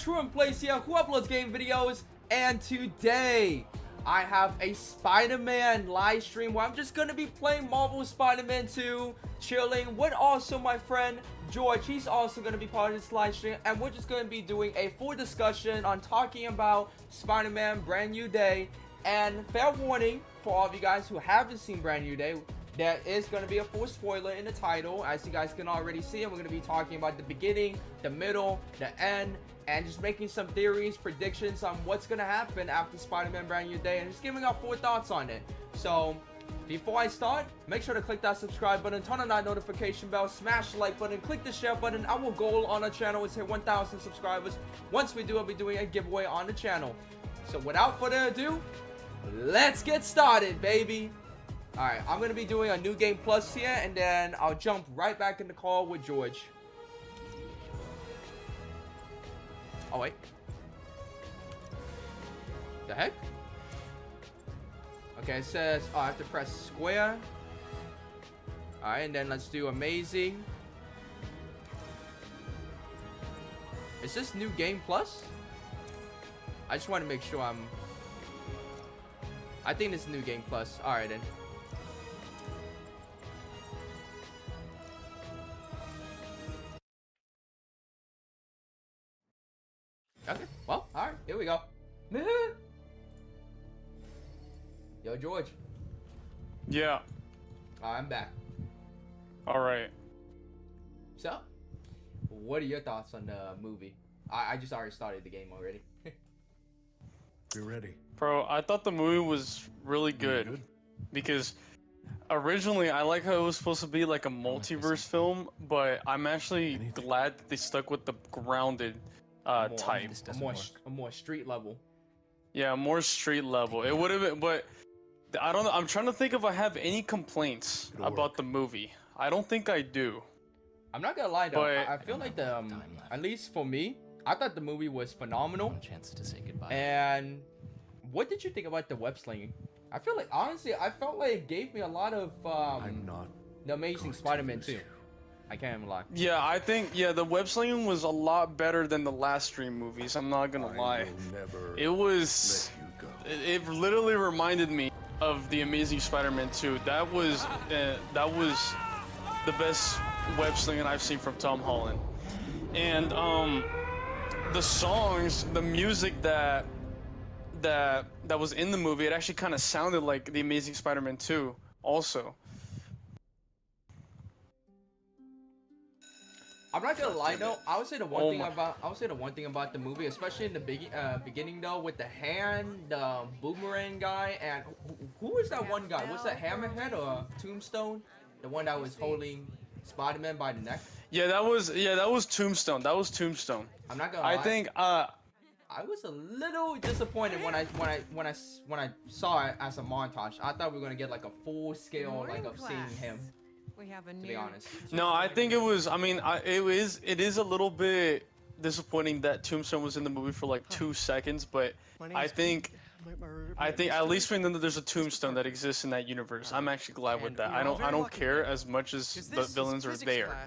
True in Place here, who uploads game videos, and today I have a Spider-Man live stream where I'm just gonna be playing Marvel Spider-Man 2, chilling with also my friend George. He's also gonna be part of this live stream, and we're just gonna be doing a full discussion on talking about Spider-Man Brand New Day. And fair warning for all of you guys who haven't seen Brand New Day, there is going to be a full spoiler in the title. As you guys can already see, and we're going to be talking about the beginning, the middle, the end, and just making some theories, predictions on what's going to happen after Spider-Man Brand New Day, and just giving our full thoughts on it. So before I start, make sure to click that subscribe button, turn on that notification bell, smash the like button, click the share button. Our goal on our channel is to hit 1,000 subscribers. Once we do, I'll be doing a giveaway on the channel. So without further ado, let's get started, baby. Alright, I'm going to be doing a new game plus here, and then I'll jump right back in the call with George. Oh, wait. The heck? Okay, it says, oh, I have to press square. Alright, and then let's do amazing. Is this new game plus? I just want to make sure I think this is new game plus. Alright, then. Okay, well, alright, here we go. Yo, George. Yeah. I'm back. Alright. So, what are your thoughts on the movie? I just already started the game already. You're ready. Bro, I thought the movie was really good. Because originally I like how it was supposed to be like a multiverse film, but I'm actually glad that they stuck with the grounded type. A more street level. Yeah, more street level. It would have been, but I don't know. I'm trying to think if I have any complaints about the movie. I don't think I do. I'm not gonna lie though. But I feel like the at least for me, I thought the movie was phenomenal. Chance to say goodbye. And what did you think about the web slinging? I feel like honestly, I felt like it gave me a lot of I'm not the Amazing Spider-Man 2. I can't even lie. Yeah, I think the web slinging was a lot better than the last stream movies. I'm not gonna lie. It was. It literally reminded me of the Amazing Spider-Man 2. That was the best web slinging I've seen from Tom Holland. And the songs, the music that was in the movie, it actually kind of sounded like the Amazing Spider-Man 2 also. I'm not gonna lie though. I would say the one thing about the movie, especially in the beginning though, with the hand, the boomerang guy, and who is that one guy? Was that Hammerhead or Tombstone? The one that was holding Spider-Man by the neck. Yeah, that was Tombstone. That was Tombstone. I'm not gonna lie. I think I was a little disappointed when I saw it as a montage. I thought we were gonna get like a full scale like of seeing him. We have a to be honest. No, I think it was. I mean, it is a little bit disappointing that Tombstone was in the movie for like 2 seconds, but I think at least we know that there's a Tombstone that exists in that universe. I'm actually glad with that. I don't care as much as the villains are there.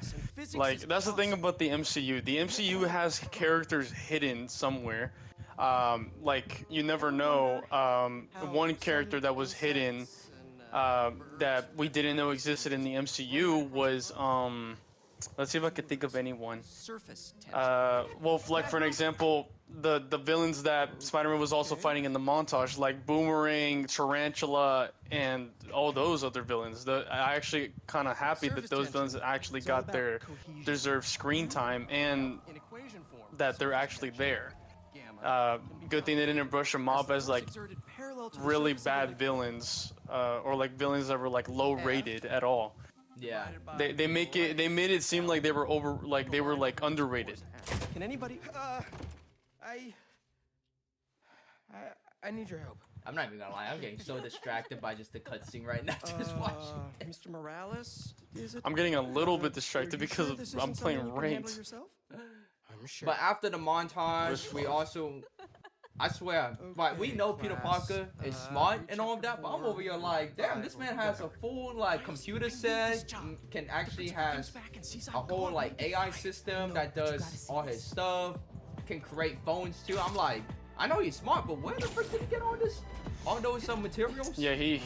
Like that's the thing about the MCU. The MCU has characters hidden somewhere. Like you never know. One character that was hidden. That we didn't know existed in the MCU was let's see if I can think of anyone. Well, like for an example, the villains that Spider-Man was also fighting in the montage, like Boomerang, Tarantula, and all those other villains. I actually kind of happy that those villains actually got their deserved screen time and that they're actually there. Good thing they didn't brush them off as like really bad villains, or like villains that were like low rated at all. Yeah. They made it seem like they were underrated. Can anybody? I need your help. I'm not even gonna lie. I'm getting so distracted by just the cutscene right now. Just watching. Mr. Morales, is it? I'm getting a little bit distracted because I'm playing ranked. I'm sure. But after the montage, we also, I swear, like we know Peter Parker is smart and all of that, but I'm over here like, damn, this man has a full like computer set, can actually has a whole like AI system that does all his stuff. can create phones too. I'm like, I know he's smart, but where the frick did he get all this, all those materials? Yeah, he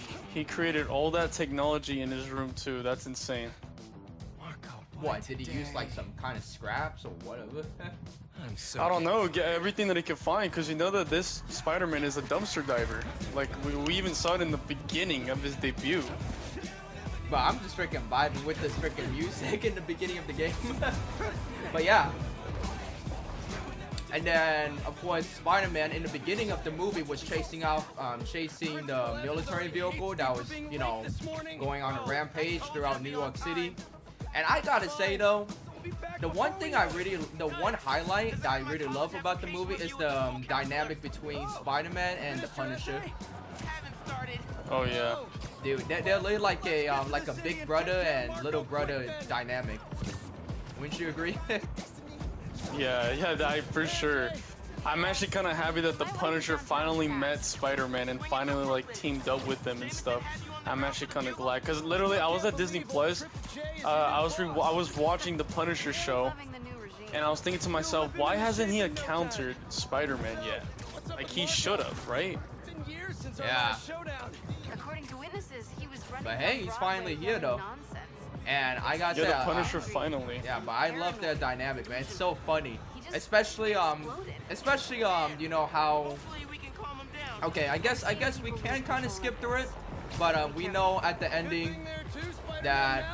created all that technology in his room too. That's insane. What, did he use like some kind of scraps or whatever? I'm so. I don't know, get everything that he could find, because you know that this Spider-Man is a dumpster diver. Like, we even saw it in the beginning of his debut. But I'm just freaking vibing with this freaking music in the beginning of the game. But yeah. And then, of course, Spider-Man in the beginning of the movie was chasing the military vehicle that was, you know, going on a rampage throughout New York City. And I gotta say though, the one highlight that I really love about the movie is the dynamic between Spider-Man and the Punisher. Oh yeah. Dude, they're really like a big brother and little brother dynamic. Wouldn't you agree? Yeah, for sure. I'm actually kind of happy that the Punisher finally met Spider-Man and finally like teamed up with them and stuff. I'm actually kind of glad, because literally I was at Disney Plus. I was watching the Punisher show, and I was thinking to myself, why hasn't he encountered Spider-Man yet? Like, he should have, right? Yeah. According to witnesses, he was running. But hey, he's finally here though. And I gotta say, Yeah, the Punisher finally. yeah, but I love their dynamic, man. It's so funny, especially you know how. Okay, I guess we can kind of skip through it, but we know at the ending that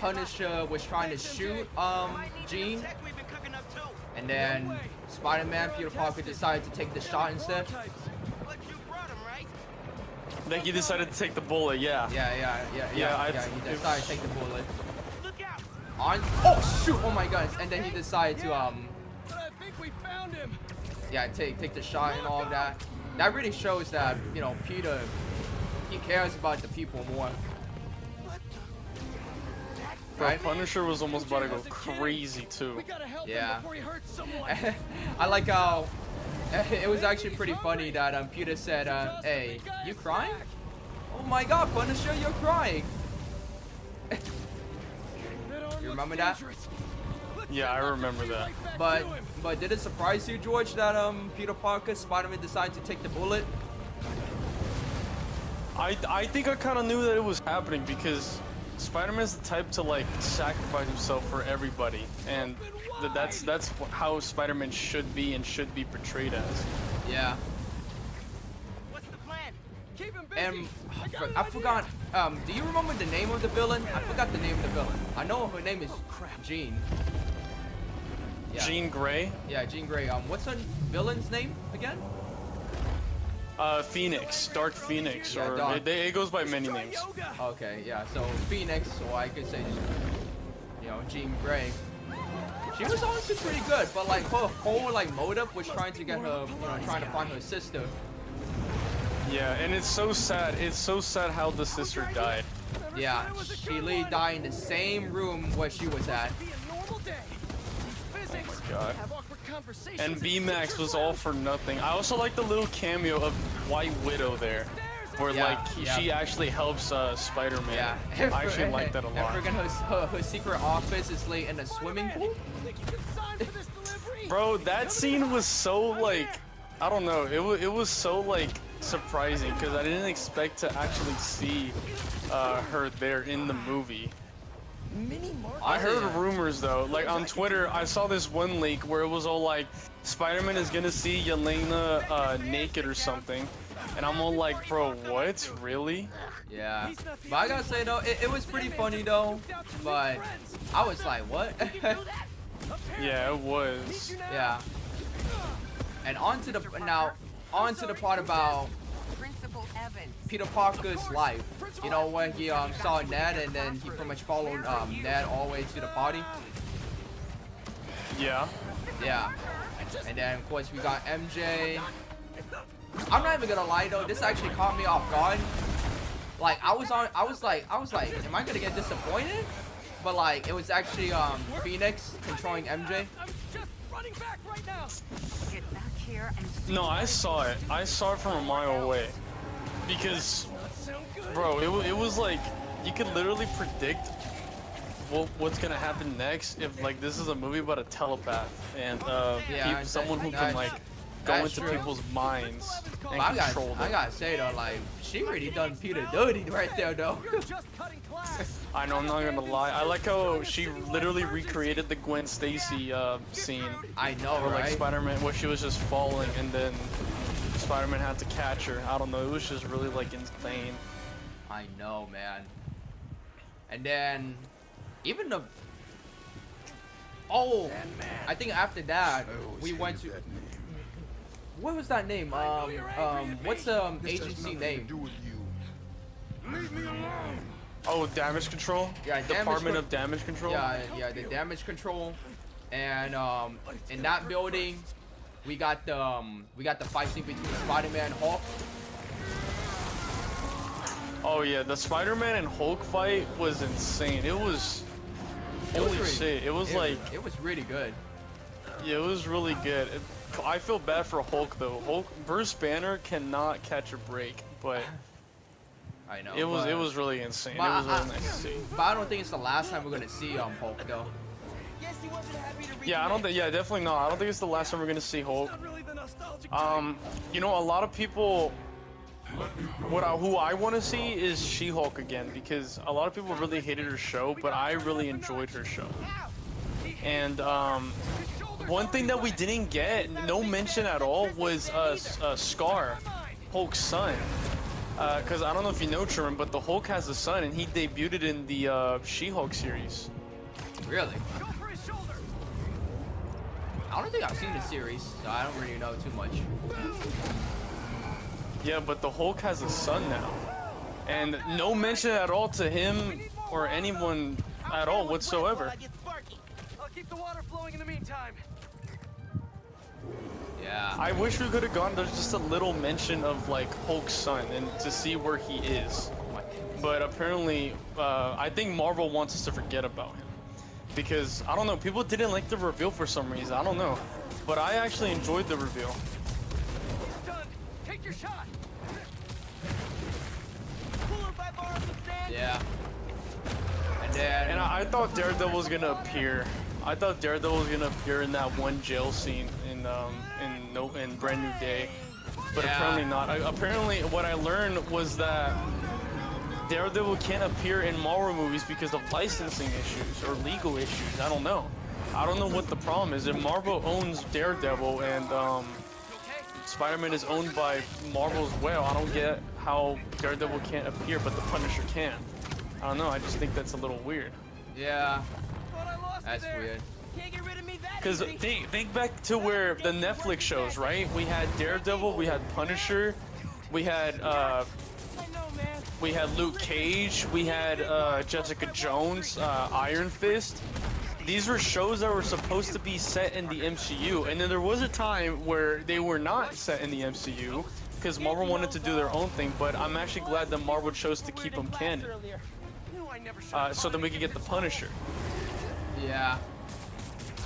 Punisher was trying to shoot Jean, and then Spider-Man, Peter Parker decided to take the shot instead. Then he decided to take the bullet, yeah. Yeah. He decided to take the bullet. On. Oh shoot! Oh my goodness! And then he decided to I think we found him. yeah, take the shot and all of that. That really shows that, you know, Peter, he cares about the people more. Bro, Right? Punisher was almost about to go crazy too. We gotta help Yeah. him before he hurts someone. I like how it was actually pretty funny that Peter said, "Hey, you crying? Oh my God, Punisher, you're crying." You remember that? Yeah, I remember that. But did it surprise you, George, that Peter Parker, Spider-Man decided to take the bullet? I think I kind of knew that it was happening, because Spider-Man's the type to like sacrifice himself for everybody, and that's how Spider-Man should be and should be portrayed as. Yeah. What's the plan? Keep him busy. And I forgot. Do you remember the name of the villain? I forgot the name of the villain. I know her name is Jean. Yeah. Jean Grey? Yeah, Jean Grey. What's her villain's name again? Phoenix, Dark Phoenix, Yeah, or Dark. it goes by many names. Okay, yeah. So Phoenix, or I could say, you know, Jean Grey. She was honestly pretty good, but like her whole like motive was trying to get her, you know, trying to find her sister. Yeah, and it's so sad. It's so sad how the sister died. Yeah, she literally died in the same room where she was at. God. And B-Max was all for nothing. I also like the little cameo of White Widow there, where Yeah, like yeah. she actually helps Spider-Man. Yeah, I actually like that a And lot. friggin' her secret office is late in a swimming pool. Bro, that scene was so like, I don't know, it was so like surprising, because I didn't expect to actually see her there in the movie. I heard rumors though, like on Twitter, I saw this one leak where it was all like, Spider-Man is gonna see Yelena naked or something, and I'm all like, bro, what? Really? Yeah, but I gotta say though, it was pretty funny though. But I was like, what? Yeah, it was. Yeah. And on to the part about Principal Evans. Peter Parker's life. You know, when he saw Ned and then he pretty much followed Ned all the way to the party. Yeah. Yeah. And then of course we got MJ. I'm not even gonna lie though, this actually caught me off guard. Like I was like, am I gonna get disappointed? But like it was actually Phoenix controlling MJ. Get back here and No, I saw it. I saw it from a mile away. Because, bro, it was like, you could literally predict what's gonna happen next if like this is a movie about a telepath and Yeah, someone who can like go that's into true. people's minds and I control them. gotta say though, like she really done Peter dirty right there though. You're just cutting class. I know, I'm not gonna lie. I like how she literally recreated the Gwen Stacy scene I know, where like right? Spider-Man, where she was just falling and then Spider-Man had to catch her. I don't know, it was just really like insane. I know, man. And then even the I think after that we went to what was that name? What's the agency name? Oh, damage control? Yeah, Department of Damage Control? Yeah, the damage control. And in that building we got the fight scene between Spider-Man and Hulk. Oh yeah, the Spider-Man and Hulk fight was insane. It was holy shit. It was like it was really good. yeah, it was really good. I feel bad for Hulk though. Bruce Banner cannot catch a break, but I know. it was really insane. It but was really nice to see. But I don't think it's the last time we're gonna see Hulk though. Guess he wasn't happy to read Yeah, I don't think. Yeah, definitely not. I don't think it's the last time we're gonna see Hulk. Not really the nostalgic type. You know, a lot of people. Who I want to see is She-Hulk again because a lot of people really hated her show, but I really enjoyed her show. And one thing that we didn't get, no mention at all, was Scar, Hulk's son. Because I don't know if you know, Truman, but the Hulk has a son, and he debuted in the She-Hulk series. Really? Go for his shoulder. I don't think I've seen the series, so I don't really know too much. Yeah, but the Hulk has a son now. And no mention at all to him or anyone at all whatsoever. I'll keep the water flowing in the meantime. Yeah. I wish we could have gone, there's just a little mention of like Hulk's son and to see where he is. But apparently, I think Marvel wants us to forget about him. Because, I don't know, people didn't like the reveal for some reason, I don't know. But I actually enjoyed the reveal. It's done. Take your shot. Cooler if I borrow some sand. Yeah. And then And I thought Daredevil was gonna appear. I thought Daredevil was gonna appear in that one jail scene in Brand New Day, but Yeah. apparently not. Apparently, what I learned was that Daredevil can't appear in Marvel movies because of licensing issues or legal issues. I don't know. I don't know what the problem is. If Marvel owns Daredevil and Spider-Man is owned by Marvel as well, I don't get how Daredevil can't appear, but the Punisher can. I don't know. I just think that's a little weird. yeah, Thought I lost that's it there. weird. Can't get rid of me that Because easy. think back to where the Netflix shows, right? We had Daredevil, we had Punisher, we had I know, man. we had Luke Cage, we had Jessica Jones, Iron Fist. These were shows that were supposed to be set in the MCU, and then there was a time where they were not set in the MCU because Marvel wanted to do their own thing. But I'm actually glad that Marvel chose to keep them canon, Knew I never should. so then we could get the Punisher. Yeah.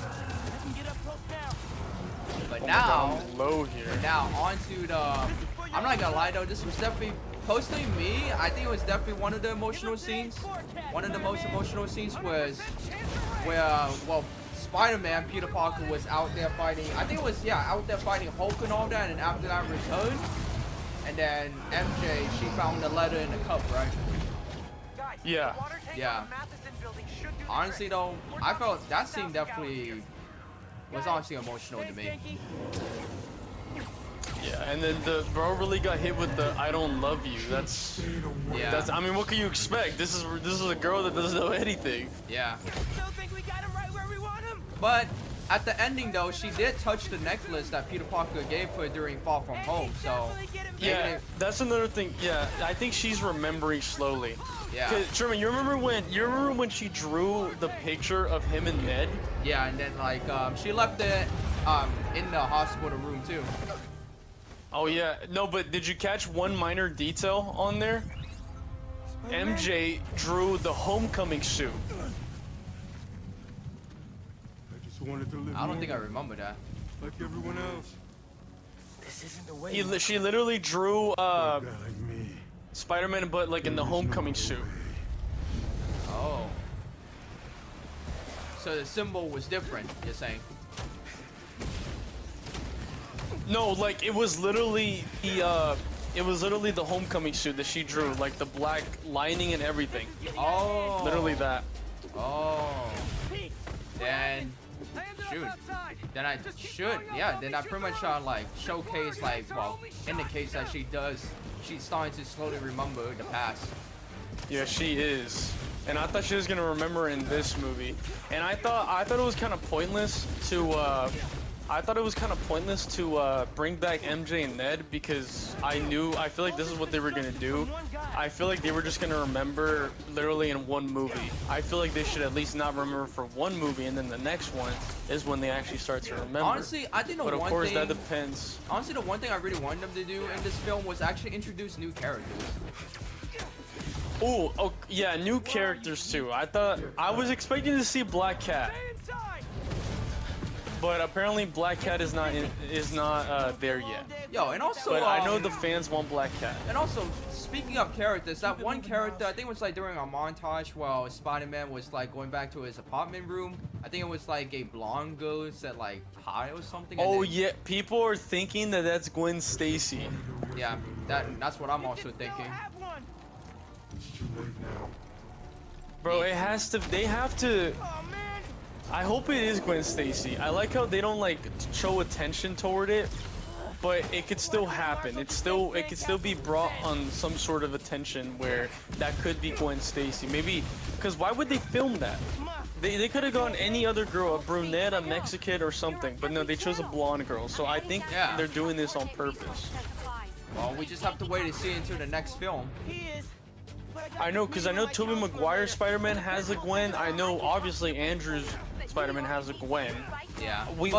I can get up close now. But Oh my now, God, I'm low here. now on to the. I'm not gonna lie though, this was definitely, personally me, I think it was definitely one of the emotional scenes. One of the most emotional scenes was where, well, Spider-Man, Peter Parker was out there fighting, I think it was, yeah, out there fighting Hulk and all that, and after that returned, and then MJ, she found the letter in the cup, right? Guys, Yeah. the water tank Yeah. on the Matheson building should do the Honestly trick. though, More I than felt that scene 2,000 definitely gallons was here. honestly emotional to Thanks, me. Yankee. Yeah, and then the bro really got hit with the "I don't love you." That's Yeah, I mean, what can you expect? This is a girl that doesn't know anything. yeah. Still think we got him right where we want him? But at the ending though, she did touch the necklace that Peter Parker gave her during Far From Home, so Yeah, that's another thing. Yeah, I think she's remembering slowly. yeah. 'Cause, Sherman, you remember when she drew the picture of him and Ned? Yeah, and then like she left it in the hospital room too. Oh yeah, no, but did you catch one minor detail on there? MJ drew the homecoming suit. I just wanted to live I don't think I normal, remember that. like everyone else. This isn't the way. She literally drew A guy like me. Spider-Man, but like in the homecoming suit. Oh. So the symbol was different, you're saying? No, like it was literally the homecoming suit that she drew, like the black lining and everything. Oh. Literally that. Oh. Then, Hands up shoot. outside. Then I should, yeah. Then I pretty much like showcase, like, well, indicates that she's starting to slowly remember the past. Yeah, she is. And I thought she was gonna remember in this movie. And I thought it was kind of pointless to bring back MJ and Ned, because I feel like this is what they were gonna do. I feel like they were just gonna remember literally in one movie. I feel like they should at least not remember for one movie, and then the next one is when they actually start to remember. Honestly, I think the but of one course thing, that depends. honestly, the one thing I really wanted them to do in this film was actually introduce new characters. Ooh, oh yeah, new characters too. I was expecting to see Black Cat, Stay inside. but apparently Black Cat is not there yet. Yo, and also, But I know the fans want Black Cat. and also, speaking of characters, that one character, I think it was like during a montage while Spider-Man was like going back to his apartment room. I think it was like a blonde girl said like hi or something. And Oh then- yeah, people are thinking that that's Gwen Stacy. yeah, that's what I'm also thinking. Have one. It's too late now. Bro, it has to. They have to. Oh man. I hope it is Gwen Stacy. I like how they don't like show attention toward it, but it could still happen. It could still be brought on some sort of attention where that could be Gwen Stacy. Maybe, because why would they film that? They could have gone any other girl, a brunette, a Mexican, or something, but no, they chose a blonde girl. So I think Yeah. they're doing this on purpose. Well, we just have to wait and see until the next film. He is. I know, because I know Tobey Maguire's Spider-Man has a Gwen. I know, obviously, Andrew's Spider-Man has a Gwen. Yeah, But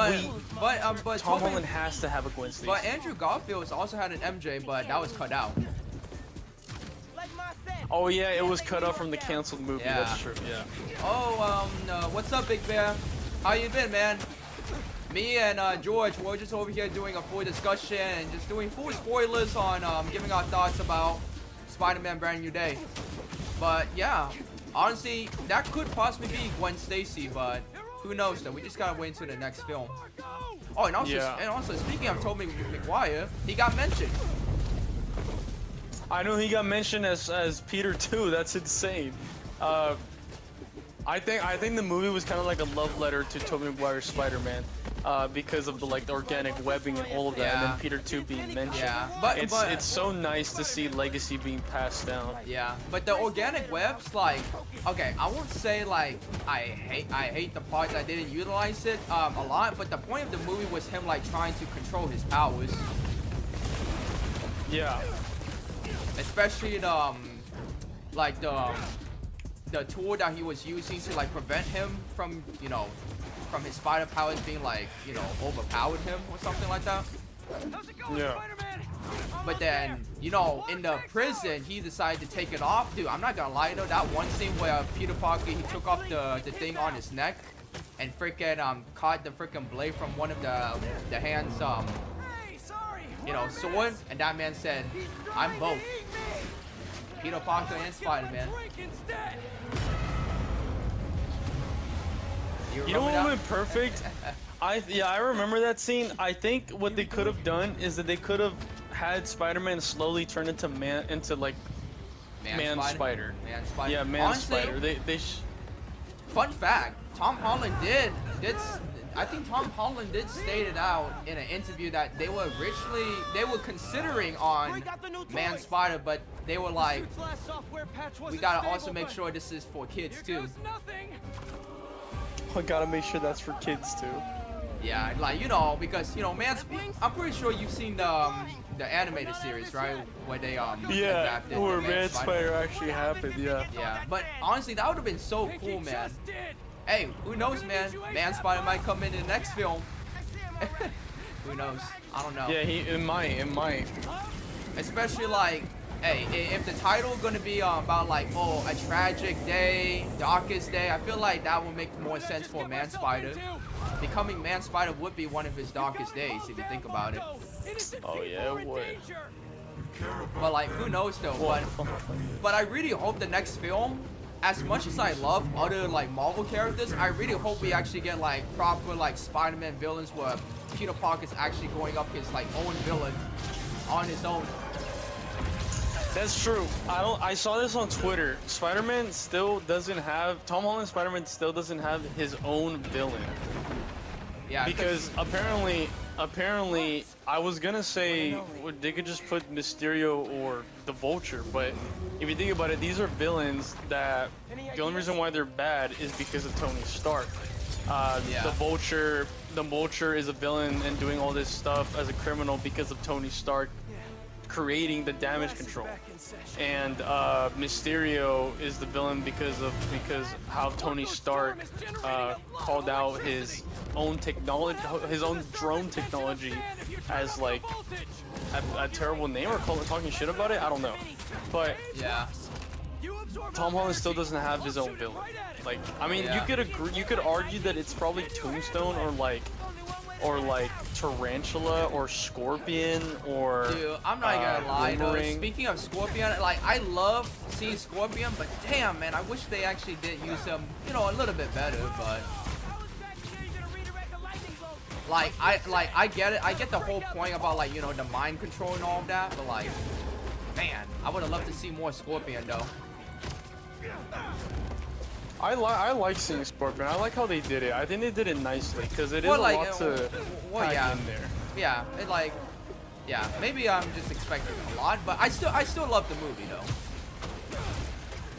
but Tom Tobey- Holland has to have a Gwen Stacy. but Andrew Garfield's also had an MJ, but that was cut out. Like my set. Oh yeah, it was cut off from the canceled movie. Yeah. That's true. Yeah. Oh, what's up, Big Bear? How you been, man? Me and George, we're just over here doing a full discussion and just doing full spoilers on giving our thoughts about Spider-Man Brand New Day. But yeah, honestly, that could possibly be Gwen Stacy, but who knows though? We just gotta wait until the next film. Oh, and also, Yeah. speaking of Tobey Maguire, he got mentioned. I know he got mentioned as Peter too. That's insane. I think the movie was kind of like a love letter to Tobey Maguire's Spider-Man, because of the like the organic webbing and all of that, and Yeah. then Peter 2 being mentioned. Yeah, but It's so nice to see legacy being passed down. yeah, but the organic webs, like, okay, I won't say like I hate the part that didn't utilize it a lot, but the point of the movie was him like trying to control his powers, Yeah. especially like the tool that he was using to like prevent him from from his spider powers being like overpowered him or something like that. How's it going, Yeah. Spider-Man? But then, in the prison, he decided to take it off. Dude, I'm not gonna lie though, that one scene where Peter Parker, he took off the thing on his neck and freaking caught the freaking blade from one of the hands Hey, sorry. sword, and that man said, I'm both. Peter Parker and Spider-Man. You know remember what that? would have been perfect? I remember that scene. I think what they could have done is that they could have had Spider-Man slowly turn into Man Spider. Man Spider. Yeah, Man Honestly, Spider. They fun fact, Tom Holland did I think Tom Holland did state it out in an interview that they were considering on Man Spider, but they were like, we gotta also make sure this is for kids too. I gotta make sure that's for kids too. Yeah, like because I'm pretty sure you've seen the animated series, right? Where they Yeah, adapted where the Man Spider actually happened. Yeah. Yeah, but honestly, that would have been so cool, man. Hey, who knows, man? Man Spider might come in the next film. Who knows? I don't know. Yeah, it might. Especially like, hey, if the title gonna be about like, oh, a tragic day, darkest day, I feel like that would make more sense for Man Spider. Becoming Man Spider would be one of his darkest days if you think about it. Oh yeah, it would. But like, who knows though? But I really hope the next film as much as I love other like Marvel characters, I really hope we actually get like proper like Spider-Man villains where Peter Parker's actually going up his like own villain on his own. That's true. I saw this on Twitter. Spider-Man still doesn't have Tom Holland. Spider-Man still doesn't have his own villain. Yeah, Because apparently I was gonna say they could just put Mysterio or the Vulture, but if you think about it, these are villains that the only reason why they're bad is because of Tony Stark. Yeah. The Vulture is a villain and doing all this stuff as a criminal because of Tony Stark creating the damage control, and Mysterio is the villain because how Tony Stark called out his own technology, his own drone technology, as like a terrible name or talking shit about it. I don't know, but yeah. Tom Holland still doesn't have his own villain. Like, I mean, Yeah. you could argue that it's probably Tombstone or like Tarantula or Scorpion or Dude, I'm not gonna lie though. Boomerang. Speaking of Scorpion, like I love seeing Scorpion, but damn man, I wish they actually did use him, you know, a little bit better. But like I get it. I get the whole point about like, you know, the mind control and all of that. But like, man, I would have loved to see more Scorpion though. I like seeing Scorpion. I like how they did it. I think they did it nicely because it is Well, a like, lot to pack yeah. in there. Yeah, it like, yeah, maybe I'm just expecting a lot, but I still love the movie though.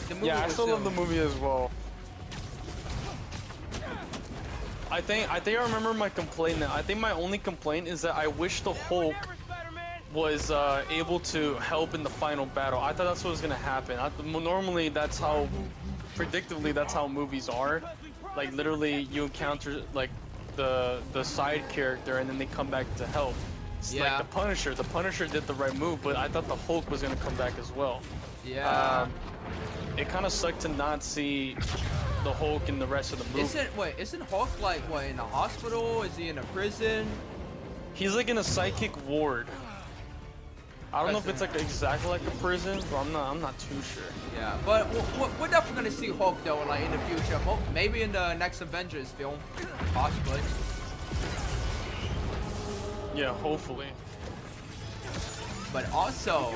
The movie Yeah, I was still love the movie as well. I think I remember my complaint now. I think my only complaint is that I wish the Hulk was able to help in the final battle. I thought that's what was gonna happen. Normally that's how, predictably, that's how movies are. Like literally you encounter like the side character and then they come back to help. It's Yeah. like the Punisher. The Punisher did the right move, but I thought the Hulk was gonna come back as well. Yeah. It kind of sucked to not see the Hulk in the rest of the movie. Isn't Hulk like what, in a hospital? Is he in a prison? He's like in a psychic ward. I don't know if it's like exactly like a prison, but I'm not too sure. Yeah, but we're definitely gonna see Hulk though, like in the future. Maybe in the next Avengers film, possibly. Yeah, hopefully. But also,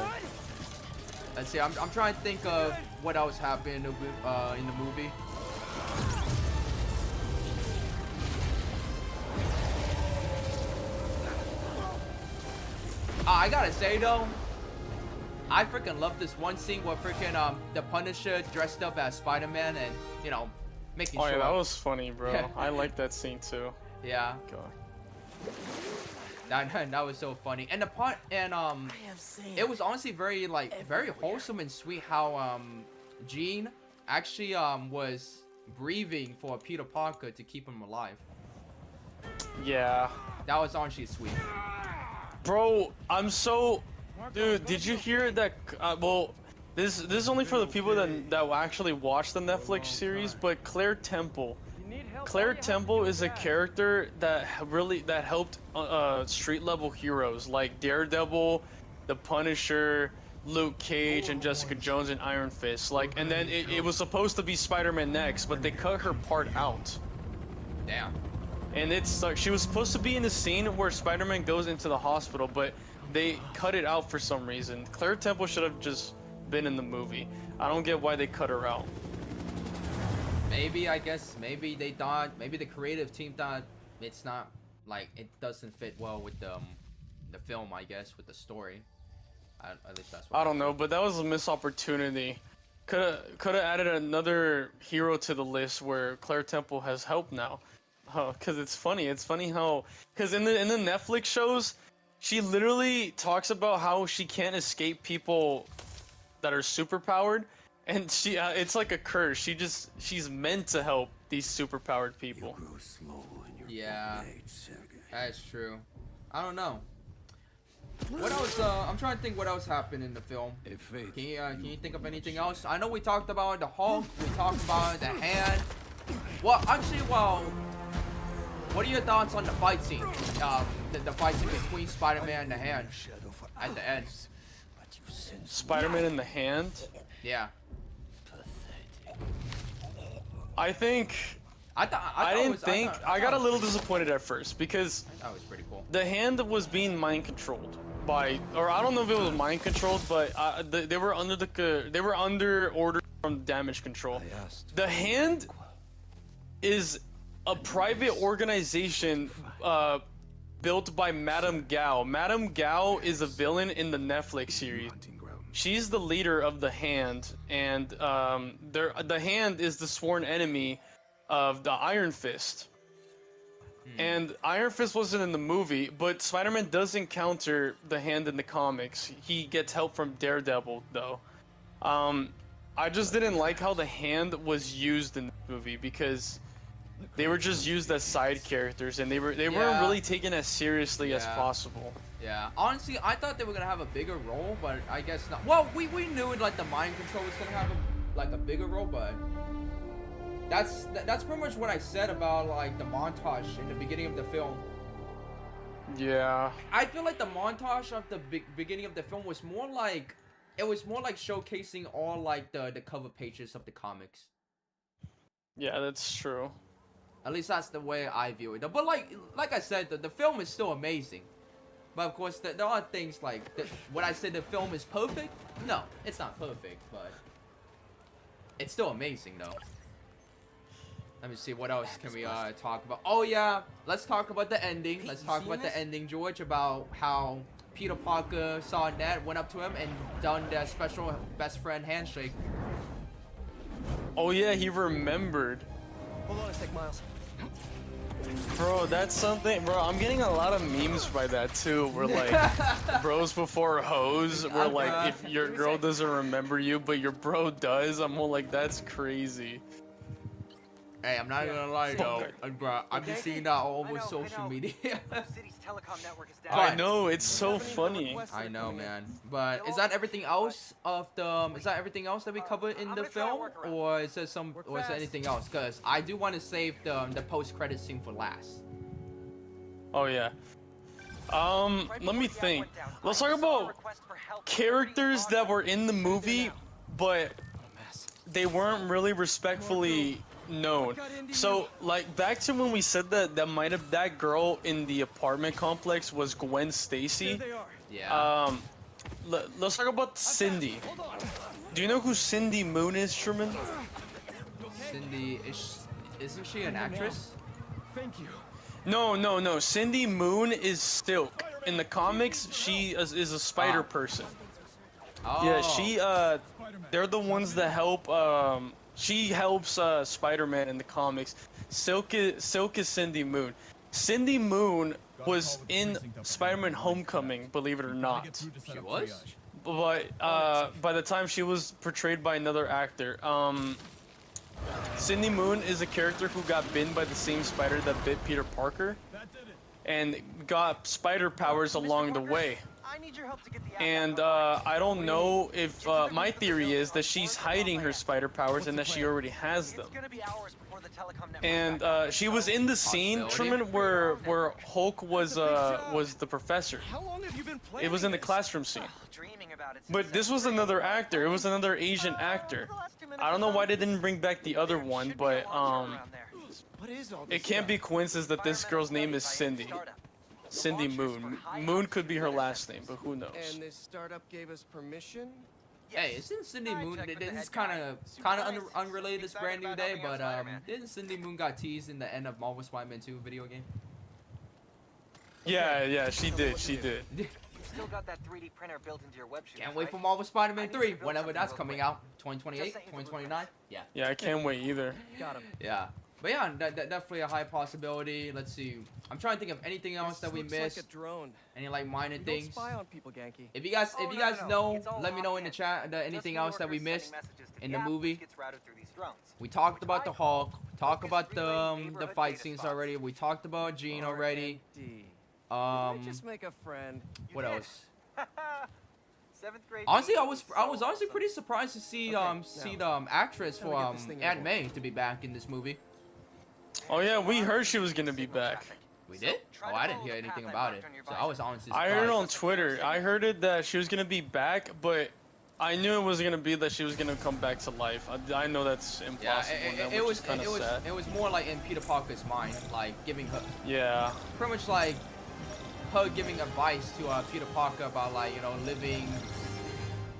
let's see. I'm trying to think of what else happened in the movie. I gotta say though, I freaking love this one scene where freaking the Punisher dressed up as Spider-Man and, you know, making Oh sure. yeah, that was funny, bro. Yeah. I like that scene too. Yeah, God. that was so funny. And the part and it was honestly very wholesome and sweet how Jean actually was breathing for Peter Parker to keep him alive. Yeah. That was honestly sweet. Bro, I'm so... Dude, did you hear that... well, this is only for the people that actually watch the Netflix series, but Claire Temple. Claire Temple is a character that helped street level heroes like Daredevil, the Punisher, Luke Cage, and Jessica Jones and Iron Fist. Like, and then it was supposed to be Spider-Man next, but they cut her part out. Damn. And it's like she was supposed to be in the scene where Spider-Man goes into the hospital, but they cut it out for some reason. Claire Temple should have just been in the movie. I don't get why they cut her out. Maybe, I guess, maybe they thought, maybe the creative team thought it's not, like, it doesn't fit well with the film, I guess, with the story. At least that's what I don't know, but that was a missed opportunity. Could have added another hero to the list where Claire Temple has help now. Because it's funny. It's funny how, because in the Netflix shows, she literally talks about how she can't escape people that are superpowered, and it's like a curse. She's meant to help these superpowered people. Yeah, that's true. I don't know. What else? I'm trying to think what else happened in the film. Can you think of anything else? I know we talked about the Hulk. We talked about the hand. Well, actually, what are your thoughts on the fight scene? The fight scene between Spider-Man and the Hand at the end. Spider-Man in the Hand. Yeah. I think I thought I it didn't was- think thought- I got thought a it little was- disappointed at first because That was pretty cool. the hand was being mind controlled by, or I don't know if it was mind controlled, but they were under they were under order from damage control. The hand is a private organization built by Madame Gao. Madame Gao is a villain in the Netflix series. She's the leader of the Hand, and the Hand is the sworn enemy of the Iron Fist. And Iron Fist wasn't in the movie, but Spider-Man does encounter the Hand in the comics. He gets help from Daredevil, though. I just didn't like how the Hand was used in the movie because they were just used as side characters, and they weren't really taken as seriously as possible. Yeah, honestly, I thought they were gonna have a bigger role, but I guess not. Well, we knew like the mind control was gonna have a bigger role, but that's pretty much what I said about like the montage in the beginning of the film. Yeah. I feel like the montage of the beginning of the film was more like showcasing all like the cover pages of the comics. Yeah, that's true. At least that's the way I view it. But like I said, the film is still amazing. But of course, there are things like when I say the film is perfect. No, it's not perfect, but it's still amazing though. Let me see, what else can we talk about? Oh yeah, let's talk about the ending. Let's talk about the ending, George, about how Peter Parker saw Ned, went up to him, and done their special best friend handshake. Oh yeah, he remembered. Hold on a sec, Miles. Bro, that's something. Bro, I'm getting a lot of memes by that too. Where like, bros before hoes. Where like, if your girl doesn't remember you, but your bro does. I'm all like, that's crazy. Hey, I'm not gonna lie though, bro. I've been seeing that all over social media. City's telecom network is down. I know, it's so funny. I know, man. But is that everything else of the? Is that everything else that we covered in the film, or is there anything else? Cause I do want to save the post-credit scene for last. Oh yeah. Let me think. Let's talk about characters that were in the movie, but they weren't really respectfully known. So like back to when we said that girl in the apartment complex was Gwen Stacy. Yeah. Let's talk about Cindy. Do you know who Cindy Moon is, Truman? Cindy, isn't she an actress? Thank you. No. Cindy Moon is Silk. In the comics, she is a spider person. Oh. Yeah, they're the ones that help. She helps Spider-Man in the comics. Silk is Cindy Moon. Cindy Moon was in Spider-Man Homecoming, believe it or not. She was? But by the time she was portrayed by another actor, Cindy Moon is a character who got bitten by the same spider that bit Peter Parker, and got spider powers along the way. I need your help to get the And I don't know if my theory is that she's hiding her spider powers and that she already has them. It's gonna be hours before the telecom network. And she was in the scene, Truman, where Hulk was the professor. How long have you been playing? It was in the classroom scene. Dreaming about it. But this was another actor. It was another Asian actor. I don't know why they didn't bring back the other one, but What is all it can't be coincidence that this girl's name is Cindy. Cindy Moon. Moon could be her last name, but who knows? And this startup gave us permission? Hey, isn't Cindy Moon? This is kind of unrelated. This brand new day, but didn't Cindy Moon got teased in the end of Marvel Spider-Man 2 video game? Yeah, she did. She did. Still got that 3D printer built into your web shooter, Can't wait for right? Marvel Spider-Man I need 3 to build whenever something that's real coming quick. out. 2028, Just saying for 2029. Yeah. Yeah, I can't wait either. Got him. Yeah. But yeah, definitely a high possibility. Let's see. I'm trying to think of anything else that we Looks missed. like a drone. Any like minor You don't things. spy on people, Genki. If you guys, Oh, if you guys no. know, It's all let me know in the locked chat. Anything else that we missed in the movie. We talked about the Hulk. Talked about the fight scenes already. We talked about Jean already. Just make a friend. What else? 7th grade. Honestly, I was honestly pretty surprised to see Okay, the actress Gotta for get this thing Aunt in May to be back in this movie. Oh yeah, we heard she was gonna be back. We did? Oh, I didn't hear anything about it. So I was honestly I surprised. heard it on Twitter. I heard it that she was gonna be back, but I knew it was gonna be that she was gonna come back to life. I know that's impossible. Yeah, it was kind of sad. it was more like in Peter Parker's mind, like giving her Yeah. pretty much like her giving advice to Peter Parker about like, you know, living,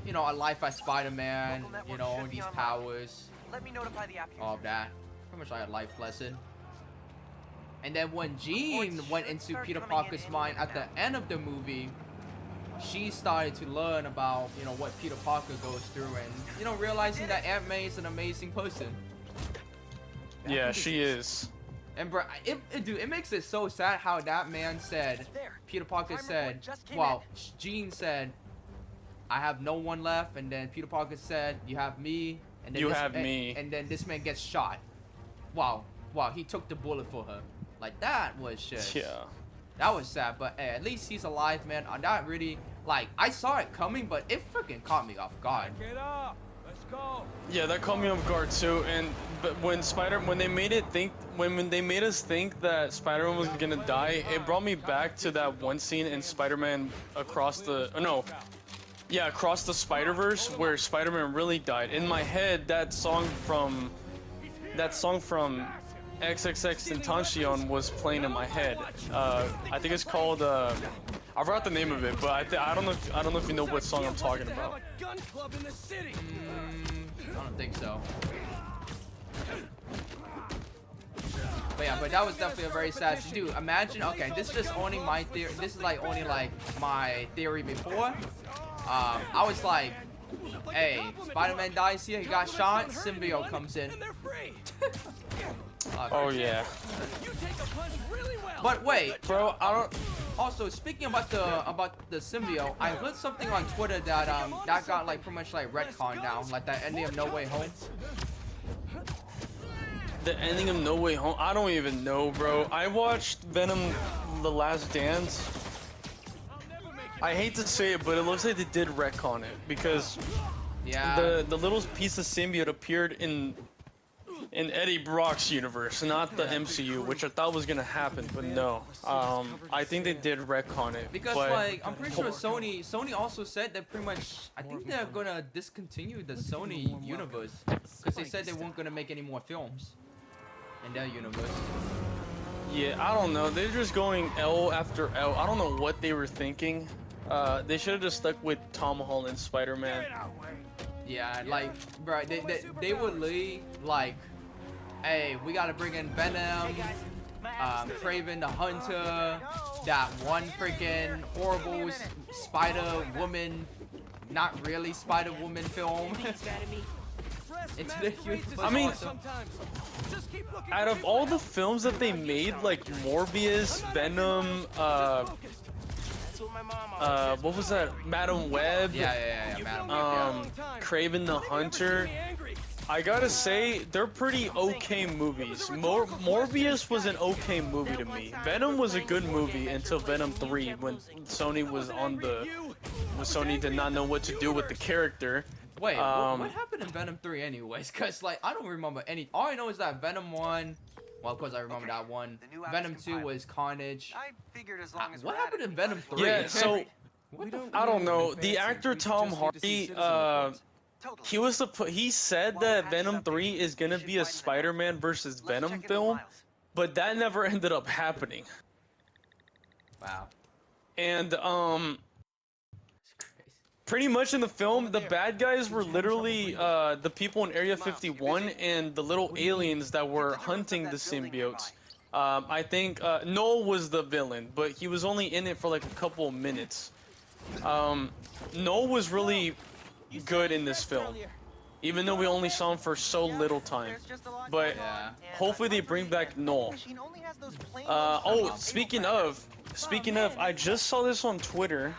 you know, a life as Spider-Man, you know, these powers, Let me notify the app all of that. Pretty much like a life lesson. And then when Jean went into Peter Parker's mind at the end of the movie, she started to learn about, you know, what Peter Parker goes through and, you know, realizing that Aunt May is an amazing person. Yeah, she is. And bro, dude, it makes it so sad how that man said, Peter Parker said, well, Jean said, I have no one left, and then Peter Parker said, you have me, and then and then this man gets shot. Wow, he took the bullet for her. Like, that was just, that was sad, but hey, at least he's alive, man. I'm not really, like, I saw it coming, but it freaking caught me off guard. Get up. Let's go. Yeah, that caught me off guard too. And but when they made us think that Spider-Man was gonna die, it brought me back to that one scene in Spider-Man Across the Spider-Verse where Spider-Man really died. In my head, that song from XXXTentacion was playing in my head. I think it's called I forgot the name of it, but I don't know if you know what song I'm talking about. Gun club in the city. I don't think so. But yeah, but that was definitely a very sad scene. Dude, imagine, okay, this is just only my theory. This is like only like my theory before. I was like, hey, Spider-Man dies here, he got shot, symbiote comes in. Oh yeah. But wait, bro, I don't. Also, speaking about the symbiote, I heard something on Twitter that that got like pretty much like retconned now, like that ending of No Way Home. The ending of No Way Home? I don't even know, bro. I watched Venom: The Last Dance. I hate to say it, but it looks like they did retcon it because the little piece of symbiote appeared in Eddie Brock's universe, not the MCU, which I thought was gonna happen, but no. I think they did retcon it. Because like I'm pretty sure Sony also said that pretty much I think they're gonna discontinue the Sony universe because they said they weren't gonna make any more films in their universe. Yeah, I don't know. They're just going L after L. I don't know what they were thinking. They should have just stuck with Tom Holland's Spider-Man. Yeah, like, bro, they would leave like, hey, we gotta bring in Venom, Kraven the Hunter, that one freaking horrible Spider-Woman, not really Spider-Woman film. I mean, out of all the films that they made, like Morbius, Venom, what was that? Madam Web. Yeah, Madam Web. Kraven the Hunter. I gotta say, they're pretty okay movies. Morbius was an okay movie to me. Venom was a good movie until Venom 3, when Sony Sony did not know what to do with the character. Wait, what happened in Venom 3 anyways? Cause like I don't remember any. All I know is that Venom 1. Well, of course I remember that one. Venom 2 was Carnage. I figured as long as what happened in Venom 3? Yeah, so I don't know. The actor Tom Hardy, he said that Venom 3 is gonna be a Spider-Man versus Venom film, but that never ended up happening. Wow. And pretty much in the film, the bad guys were literally the people in Area 51 and the little aliens that were hunting the symbiotes. I think Noel was the villain, but he was only in it for like a couple of minutes. Noel was really good in this film, even though we only saw him for so little time. But hopefully they bring back Noel. Oh, speaking of, I just saw this on Twitter.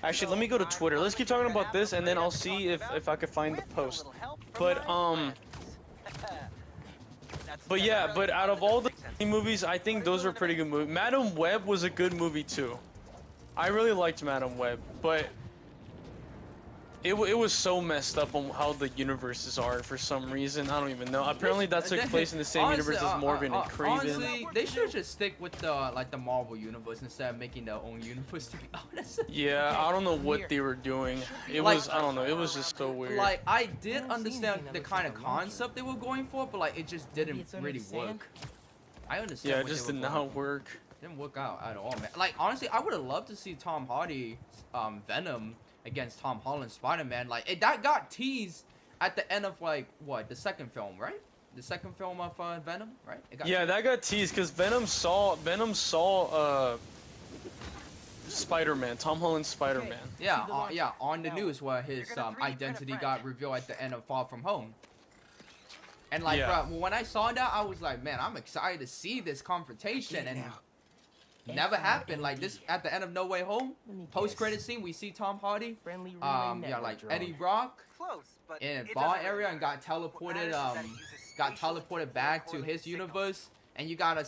Actually, let me go to Twitter. Let's keep talking about this, and then I'll see if I can find the post. But yeah, but out of all the movies, I think those are pretty good movies. Madam Web was a good movie too. I really liked Madam Web, but it was so messed up on how the universes are for some reason. I don't even know. Apparently that took place in the same Honestly, universe as Morgan and Craven. Honestly, they should just stick with the like the Marvel universe instead of making their own universe. To be honest. Yeah, I don't know what they were doing. It Like- was, I don't know. It was just so weird. Like I did understand the kind of concept they were going for, but like it just didn't really work. I understand. Yeah, it what just they did were going not work. Didn't work out at all, man. Like honestly, I would have loved to see Tom Hardy, Venom against Tom Holland Spider-Man. Like that got teased at the end of like what the second film, right? The second film of Venom, right? It got Yeah, that got teased because Venom saw Spider-Man, Tom Holland's Spider-Man. Yeah, on the news where his identity got revealed at the end of Far From Home. And like, Yeah. bro, when I saw that, I was like, man, I'm excited to see this confrontation, and never happened. Like this at the end of No Way Home, post-credit scene, we see Tom Hardy, yeah, like Eddie Brock Close, but in a it bar doesn't area really and got teleported, What matters is that it uses got spatial teleported back to correlated his signals. universe, and you got a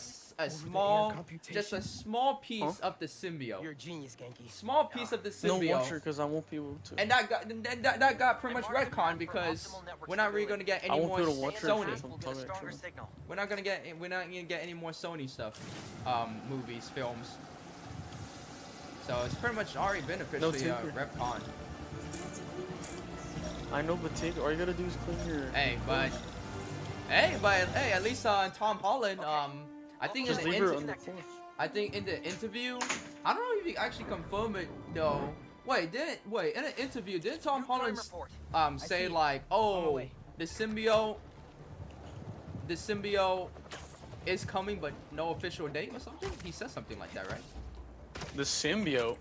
small, just a small piece of the symbiote. You're a genius, Genki. Small piece of the No symbiote. wonder, because I won't be able to. And that got pretty much retconned because we're not really gonna get I any won't more be able to watch it Sony. from time to time. We're not gonna get any more Sony stuff, movies, films. So it's pretty much already been officially Tinker. retconned. I know, but take all you gotta do is clean your. Hey, at least Tom Holland. I think Just in the leave her on the floor. I think in the interview, I don't know if he actually confirmed it though. Wait, in an interview, didn't Tom Holland say like, oh, the symbiote is coming, but no official date or something? He said something like that, right? The symbiote.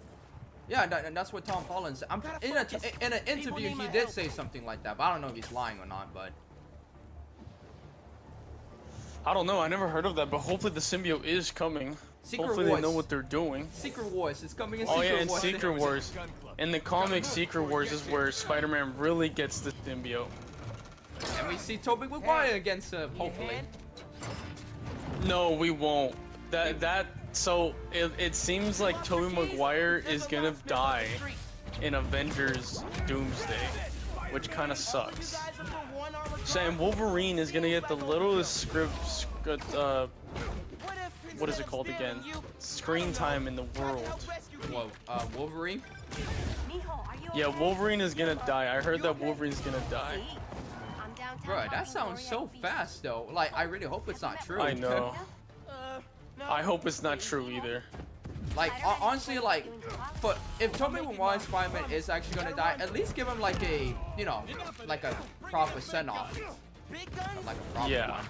Yeah, that's what Tom Holland said. In an interview, he did say something like that, but I don't know if he's lying or not. But I don't know. I never heard of that, but hopefully the symbiote is coming. Secret Hopefully Wars. they know what they're doing. Secret Wars is coming in. Oh Secret yeah, in Wars. Secret Wars. In the comic, Secret Wars is where Spider-Man really gets the symbiote. And we see Tobey Maguire against hopefully. No, we won't. So it seems like Tobey Maguire is gonna die in Avengers Doomsday, which kind of sucks. So, and Wolverine is gonna get the littlest script, what is it called again? Screen time in the world. Whoa, Wolverine? Yeah, Wolverine is gonna die. I heard that Wolverine's gonna die. Bro, that sounds so fast though. Like, I really hope it's not true. I know. I hope it's not true either. Like, honestly, like, but if Tobey Maguire's Spider-Man is actually gonna die, at least give him like a, you know, like a proper send-off. Like a proper Yeah. one.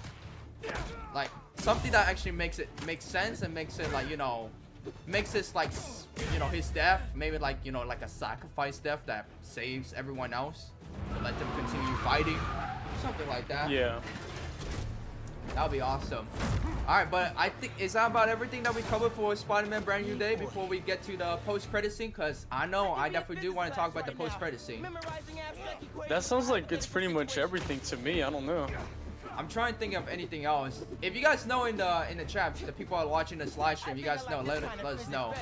Like, something that actually makes sense and makes it like, you know, makes this like, you know, his death, maybe like, you know, like a sacrifice death that saves everyone else to let them continue fighting. Something like that. Yeah. That would be awesome. Alright, but I think, is that about everything that we covered for Spider-Man Brand New Day before we get to the post-credit scene? Because I know I definitely do want to talk about the post-credit scene. That sounds like it's pretty much everything to me. I don't know. I'm trying to think of anything else. If you guys know in the chat, the people are watching this live stream, you guys know, let us know.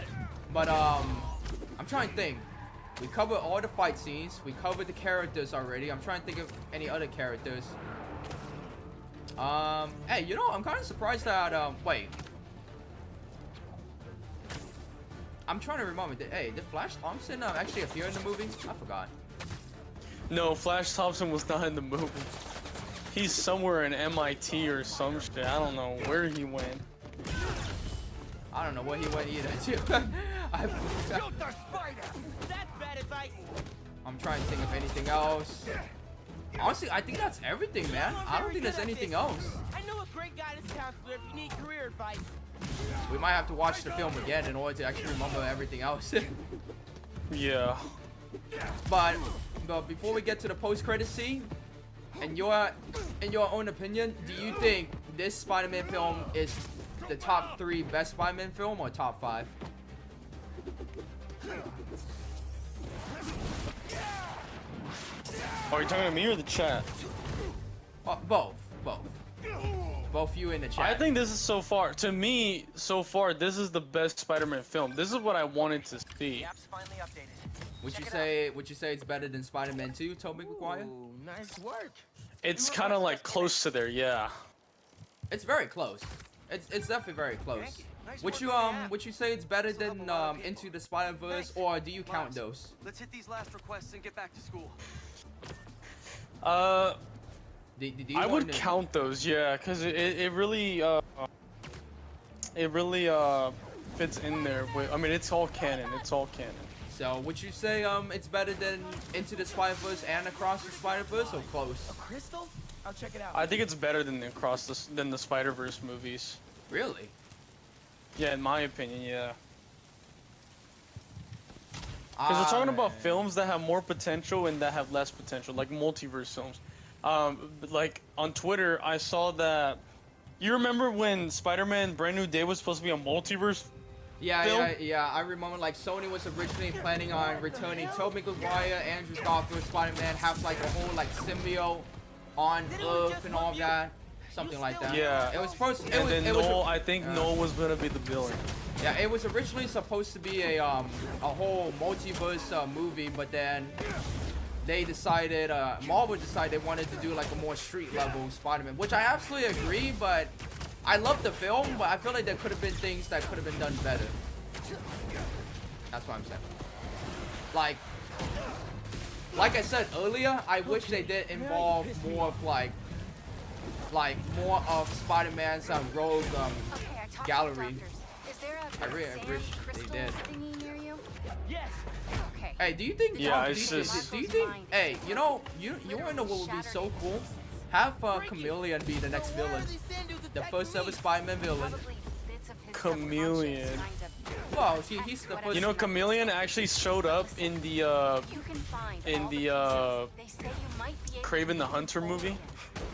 But I'm trying to think. We covered all the fight scenes. We covered the characters already. I'm trying to think of any other characters. Hey, you know, I'm kind of surprised that, wait. I'm trying to remember, did Flash Thompson actually appear in the movie? I forgot. No, Flash Thompson was not in the movie. He's somewhere in MIT or some shit. I don't know where he went. I don't know where he went either, too. I forgot. Shoot the spider! That's bad advice! I'm trying to think of anything else. Honestly, I think that's everything, man. I don't think there's anything else. I know a great guidance counselor if you need career advice. We might have to watch the film again in order to actually remember everything else. Yeah. But before we get to the post-credit scene, in your own opinion, do you think this Spider-Man film is the top 3 best Spider-Man film or top 5? Are you talking to me or the chat? Both. Both you in the chat. I think this is so far, to me, this is the best Spider-Man film. This is what I wanted to see. App's finally updated. Would you say it's better than Spider-Man 2, Tobey Maguire? Ooh, nice work. It's kind of like close to there, yeah. It's very close. It's definitely very close. Yankee, nice Would work you on the app. would you say it's better Still have than a lot of people. Into the Spider-Verse, or do you count Miles, those? Let's hit these last requests and get back to school. Do you I would want to- count those, yeah, because it really fits in there. I mean, it's all canon. It's all canon. So would you say it's better than Into the Spider-Verse and Across the Spider-Verse, or close? A crystal? I'll check it out. I think it's better than the Spider-Verse movies. Really? Yeah, in my opinion, yeah. Because we're talking about films that have more potential and that have less potential, like multiverse films. But like on Twitter, I saw that. You remember when Spider-Man Brand New Day was supposed to be a multiverse? Yeah. I remember like Sony was originally planning on returning Tobey Maguire, Andrew Garfield, Spider-Man, have like a whole like symbiote on Earth and all that, something like that. Yeah. It was supposed. And then Noel, I think Noel was gonna be the villain. Yeah, it was originally supposed to be a whole multiverse movie, but then they decided, Marvel decided they wanted to do like a more street level Spider-Man, which I absolutely agree, but I love the film, but I feel like there could have been things that could have been done better. That's what I'm saying. Like I said earlier, I wish they did involve more of like more of Spider-Man's rogue Okay, I talked gallery. to the doctors. Is there a I really sand wish they crystal did. thingy near you? Yes. Okay. Hey, do you think? Yeah, do it's you, just- do you think? Hey, you know, you wanna know what would be so cool? Have Chameleon be the next villain, the first ever Spider-Man villain. Probably bits of his Chameleon. subconscious kind of- Well, he's the Whatever. first. You know, Chameleon actually showed up in the You can find in all the, pieces. They say you might be able Kraven to the Hunter hold movie. it.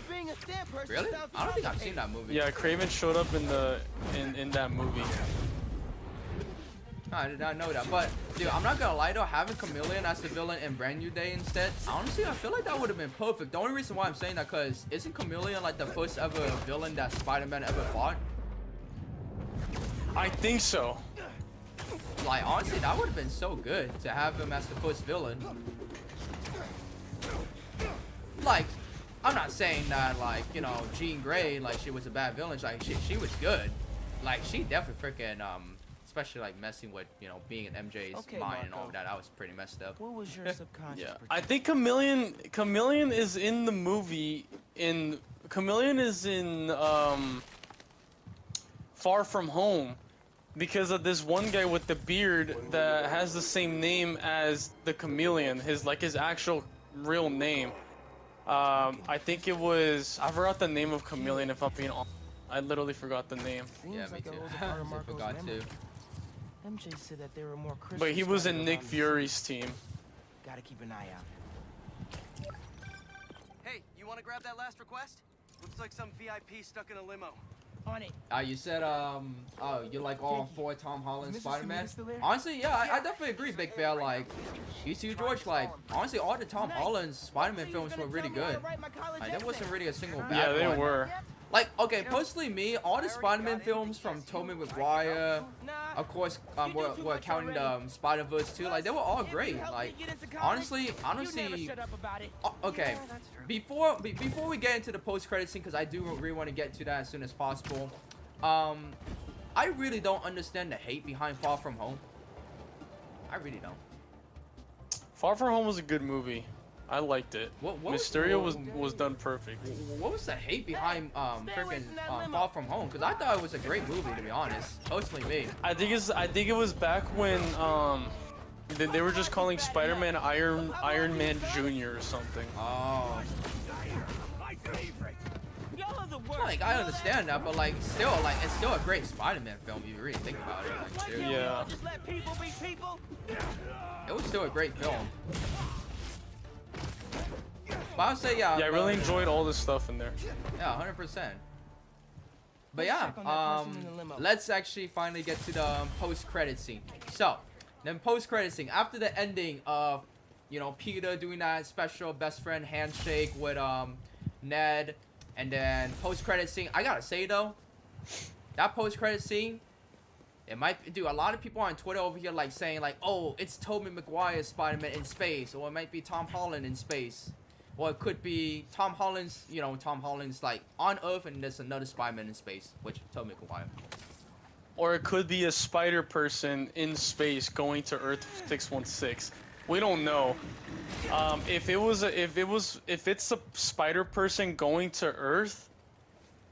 Being a stamp person Really? sounds I don't think I've seen that movie. Yeah, Kraven showed up in that movie. I did not know that. But dude, I'm not gonna lie though, having Chameleon as the villain in Brand New Day instead, honestly, I feel like that would have been perfect. The only reason why I'm saying that, cause isn't Chameleon like the first ever villain that Spider-Man ever fought? I think so. Like honestly, that would have been so good to have him as the first villain. Like, I'm not saying that like, you know, Jean Grey, like she was a bad villain. Like she was good. Like she definitely freaking especially like messing with, you know, being in MJ's Okay, mind and all Marco. that. That was pretty messed up. What was your subconscious? Yeah, I think Chameleon is in the movie. Chameleon is in Far From Home, because of this one guy with the beard that has the same name as the Chameleon. His actual real name. I think it was. I forgot the name of Chameleon. If I'm being honest, I literally forgot the name. Yeah, Seems me like too. it was a part of I Marco's forgot memory. too. MJ said that there were more crystals. But he was in scattered Nick around the Fury's city. team. Gotta keep an eye out. Hey, you want to grab that last request? Looks like some VIP stuck in a limo. On it. You said you like all four Tom Holland Is Mr. Spider-Man? Smith still there? Honestly, yeah, I definitely agree, Big Bear. Like, you two George, like, honestly, all the Tom Holland Spider-Man films were really good. Like, there wasn't really a single bad Yeah, they one. were. Like, okay, personally, me, all the Spider-Man films from Tobey Maguire, of course, we're counting Spider-Verse too. Like, they were all great. Like, honestly, okay. Before we get into the post-credit scene, because I do really want to get to that as soon as possible. I really don't understand the hate behind Far From Home. I really don't. Far From Home was a good movie. I liked it. What was- Mysterio was done perfect. What was the hate behind freaking Far From Home? Because I thought it was a great movie, to be honest. Personally, me. I think it was back when they were just calling Spider-Man Iron Man Jr. or something. Oh. Y'all are the worst. Like, I understand that, but like, still, like, it's still a great Spider-Man film if you really think about it. Like, seriously. Yeah. Just let people be people. It was still a great film. But I would say, yeah. Yeah, I really enjoyed all the stuff in there. Yeah, 100%. But Let's yeah, check on that person in the limo. let's actually finally get to the post-credit scene. So, then post-credit scene, after the ending of, you know, Peter doing that special best friend handshake with Ned, and then post-credit scene, I gotta say though, that post-credit scene, It might, dude. A lot of people on Twitter over here like saying like, oh, it's Tobey Maguire's Spider-Man in space, or it might be Tom Holland in space, or it could be Tom Holland's, you know, Tom Holland's like on Earth, and there's another Spider-Man in space, which Tobey Maguire. Or it could be a spider person in space going to Earth 616. We don't know. If it's a spider person going to Earth,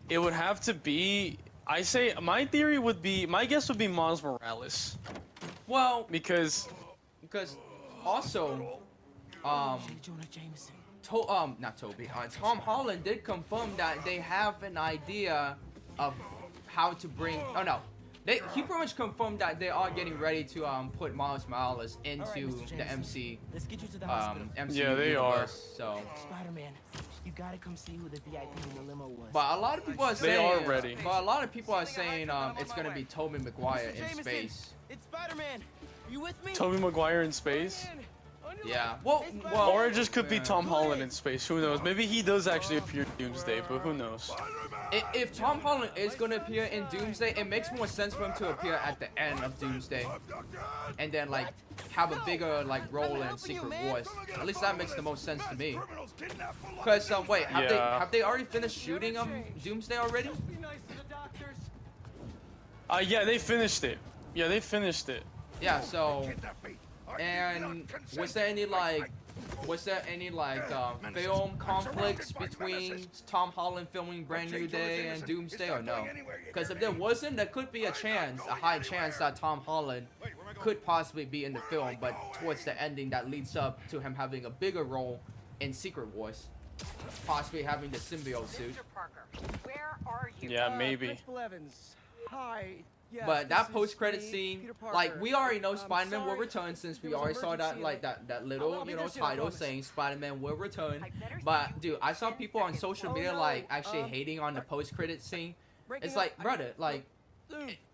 it would have to be. I say my theory would be, my guess would be Miles Morales. Well, because also, not Toby. Tom Holland did confirm that they have an idea of how to bring. Oh no, he pretty much confirmed that they are getting ready to put Miles Morales into the MC. Let's get you to the hospital. MC yeah, they universe, are. So. Spider-Man, you gotta come see who the VIP in the limo was. But a lot of people are They saying. are ready. But a lot of people are saying it's gonna be Tobey Maguire in space. It's Spider-Man. Are you with me? Tobey Maguire in space. Yeah. Well. Or it just could be Tom Holland in space. Who knows? Maybe he does actually appear in Doomsday, but who knows? If Tom Holland is going to appear in Doomsday, it makes more sense for him to appear at the end of Doomsday, and then like have a bigger like role in Secret Wars. At least that makes the most sense to me. Cause wait, have they already finished shooting Doomsday already? Yeah, they finished it. Yeah, they finished it. Yeah. So, and was there any film conflicts between Tom Holland filming Brand New Day and Doomsday, or no? Because if there wasn't, there could be a high chance that Tom Holland could possibly be in the film, but towards the ending that leads up to him having a bigger role in Secret Wars, possibly having the symbiote suit. Mr. Parker, where are you? Yeah, maybe. Principal Evans. Hi. Yes, But that this is post-credit me, scene, Peter like Parker. we already know Spider-Man will Sorry, return, since we there was already saw that emergency, that little I'll be there soon, I title promise. saying Spider-Man will return. I better see But you dude, I saw 10 people on seconds. social Oh, media no, like actually hating on the post-credit scene. Breaking It's up, like, brother, like,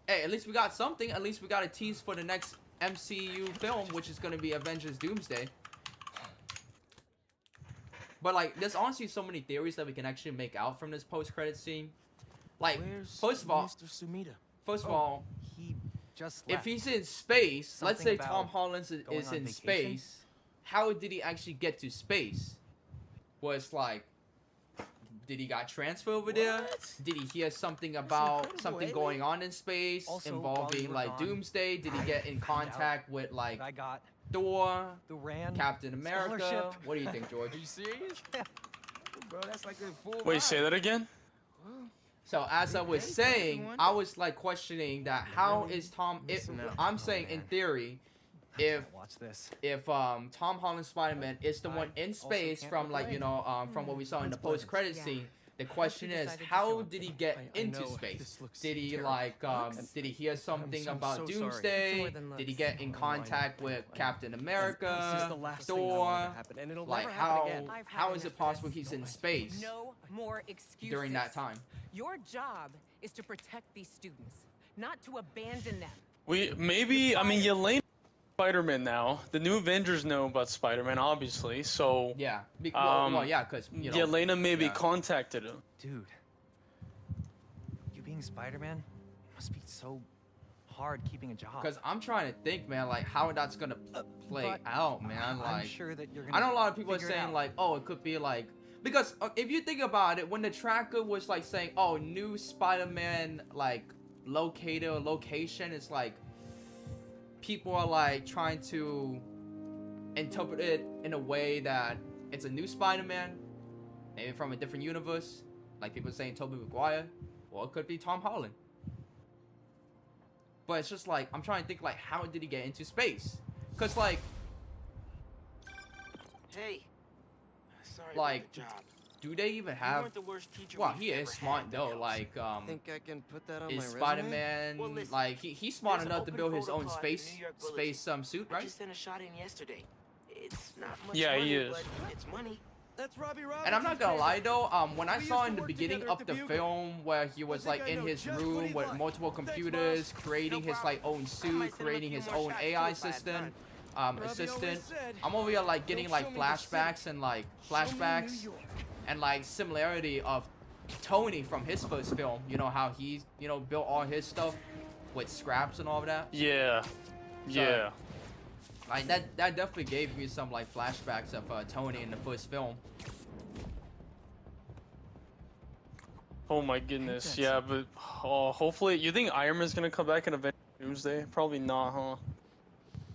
hey, at least we got something. At least we got a tease for the next MCU film, which is gonna be Avengers Doomsday. But like, there's honestly so many theories that we can actually make out from this post-credit scene. Like, Where's first of all, Mr. Sumida? He just if he's in space, let's say Something Tom about Holland going is on in vacation? space, how did he actually get to space? Was like, did he got transferred over there? Did he hear something about incredible, something ain't going on in space Also, while involving you were like gone, Doomsday? Did he get in found out contact with like I got Thor, the Rand Captain America? scholarship. What do you think, George? Are you serious? Bro, that's like a full Wait, ride. say that again? So as I was saying, I was like questioning that how is Tom? I'm saying in theory, if Watch this. Tom Holland Spider-Man is the one in space from like from what we saw in the post-credit scene, the question is how did he get into know, space? this looks Did he terrible. like did he hear something I'm about so sorry. Doomsday? It's more than Did he looks. get in contact with Captain This is America, the last thing I want Thor? to happen, and it'll Like never happen again. I've had how is enough it possible of this. he's in space No more excuses. during that time? Your job is to protect these students, not to abandon them. I mean, Yelena Spider-Man now. The new Avengers know about Spider-Man, obviously, so Yeah. Well, yeah, because Yelena maybe yeah. contacted him. Dude, you being Spider-Man must be so hard keeping a job. Because I'm trying to think, man, like how that's gonna play But out, man. Like I'm sure that you're gonna I know a lot of people are figure it saying out. like, oh, it could be like, because if you think about it, when the tracker was like saying, oh, new Spider-Man like locator or location, it's like people are like trying to interpret it in a way that it's a new Spider-Man, maybe from a different universe. Like people saying Tobey Maguire, or it could be Tom Holland. But it's just like I'm trying to think like how did he get into space? Cause like Hey. Sorry Like, about the job. do they even You have? weren't the worst teacher Well, we've he ever is smart had in the though. house. Like Think I can put that on my is resume? Spider-Man Well, listen, like he's smart there's an enough to open build his photo own pod in space New York Bulletin. suit, I right? just sent a shot in yesterday. It's not much Yeah, money, he is. but it's money. That's Robbie Roberts. And I'm not gonna lie though, when I We saw used in to the work beginning together at of the the Bugle. film where he was think like I in know his just what room he'd with like. multiple Thanks, computers, boss. creating No his problem. like own I might suit, send him a creating few his more own shots, AI too, if I had assistant, Robbie assistant. always said, I'm over here like getting "Don't like show me the flashbacks and like flashbacks New York. and like similarity of Tony from his first film. You know how he built all his stuff with scraps and all of that. Yeah. Yeah. Like that definitely gave me some like flashbacks of Tony in the first film. Oh my goodness. Yeah, but hopefully, you think Iron Man's gonna come back in Avengers Doomsday? Probably not, huh?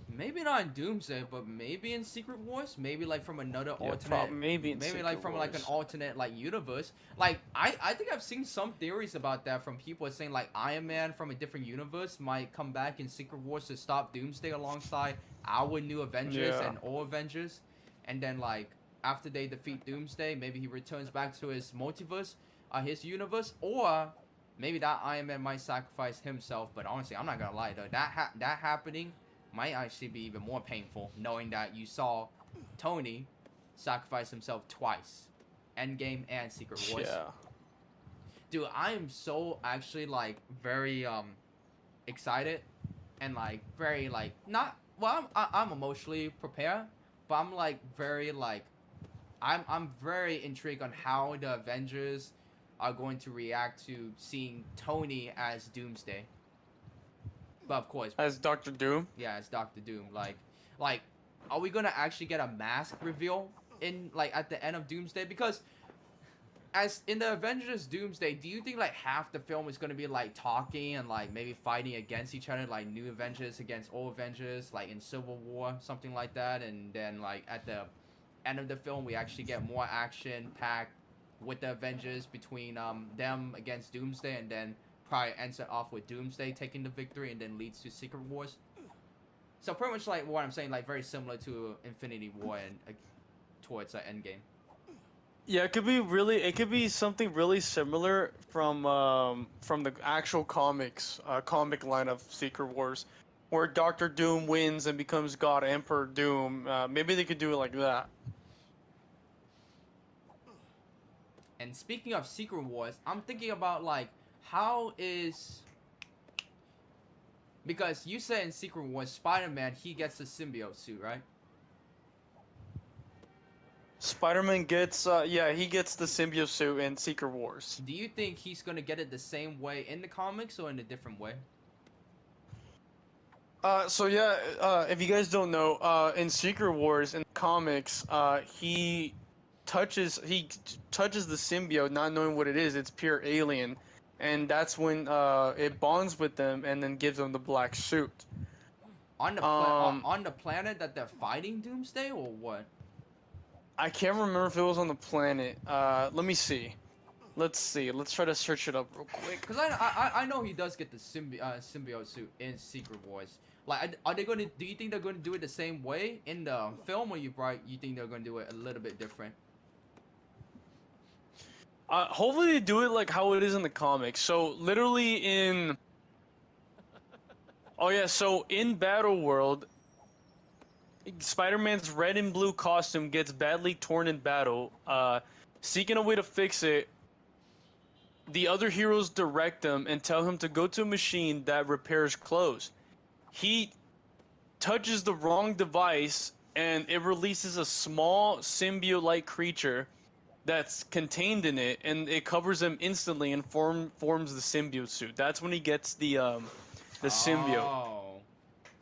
Maybe not in Doomsday, but maybe in Secret Wars. Maybe like from another Yeah, alternate. maybe in maybe Secret like from like an Wars. alternate like universe. Like I think I've seen some theories about that from people saying like Iron Man from a different universe might come back in Secret Wars to stop Doomsday alongside our new Avengers Yeah. and all Avengers, and then like after they defeat Doomsday, maybe he returns back to his multiverse, his universe, or maybe that Iron Man might sacrifice himself. But honestly, I'm not gonna lie though, that happening might actually be even more painful, knowing that you saw Tony sacrifice himself twice, Endgame and Secret Wars. Yeah. Dude, I am so actually like very excited and like very like not well. I'm emotionally prepared, but I'm like very like I'm very intrigued on how the Avengers are going to react to seeing Tony as Doomsday. But of course, As Doctor Doom? yeah, it's Doctor Doom. Like, are we gonna actually get a mask reveal in like at the end of Doomsday? Because as in the Avengers Doomsday, do you think like half the film is gonna be like talking and like maybe fighting against each other, like new Avengers against old Avengers, like in Civil War, something like that, and then like at the end of the film we actually get more action packed with the Avengers between them against Doomsday, and then probably ends it off with Doomsday taking the victory and then leads to Secret Wars. So pretty much like what I'm saying, like very similar to Infinity War and towards Endgame. Yeah, it could be something really similar from the actual comic line of Secret Wars, where Doctor Doom wins and becomes God Emperor Doom. Maybe they could do it like that. And speaking of Secret Wars, I'm thinking about like how is, because you said in Secret Wars Spider-Man he gets the symbiote suit, right? Spider-Man gets he gets the symbiote suit in Secret Wars. Do you think he's gonna get it the same way in the comics or in a different way? If you guys don't know, in Secret Wars in the comics, he touches the symbiote, not knowing what it is. It's pure alien, and that's when it bonds with them and then gives them the black suit. On the on the planet that they're fighting Doomsday or what? I can't remember if it was on the planet. Let me see. Let's see. Let's try to search it up real quick. Because I know he does get the symbiote suit in Secret Wars. Like, are they gonna? Do you think they're gonna do it the same way in the film, or you think they're gonna do it a little bit different? Hopefully they do it like how it is in the comics. So literally in. Oh yeah. So in Battle World, Spider-Man's red and blue costume gets badly torn in battle. Seeking a way to fix it, the other heroes direct him and tell him to go to a machine that repairs clothes. He touches the wrong device and it releases a small symbiote-like creature that's contained in it, and it covers him instantly and forms the symbiote suit. That's when he gets the symbiote. Oh.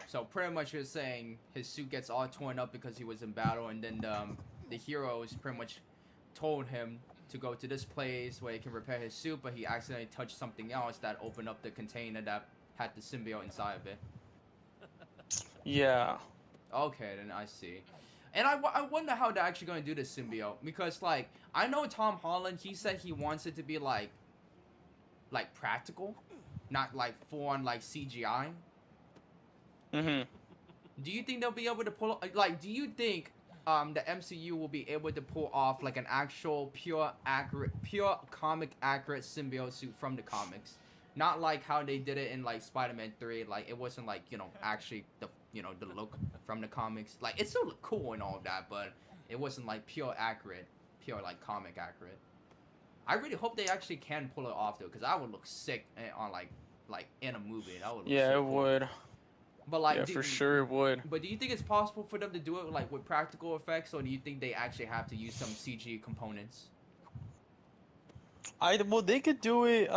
So pretty much you're saying his suit gets all torn up because he was in battle, and then the heroes pretty much told him to go to this place where he can repair his suit, but he accidentally touched something else that opened up the container that had the symbiote inside of it. Yeah. Okay, then I see. And I wonder how they're actually going to do this symbiote, because like I know Tom Holland, he said he wants it to be like practical, not like full on like CGI. Mhm. Do you think they'll be able to pull, like, do you think the MCU will be able to pull off like an actual pure comic accurate symbiote suit from the comics? Not like how they did it in like Spider-Man 3, like it wasn't like, you know, actually the look from the comics. Like it still looked cool and all that, but it wasn't like pure like comic accurate. I really hope they actually can pull it off though, because I would look sick on like in a movie. That would look Yeah, so it cool. would. But like, Yeah, for sure it would. But do you think it's possible for them to do it like with practical effects, or do you think they actually have to use some CG components? Well, they could do it.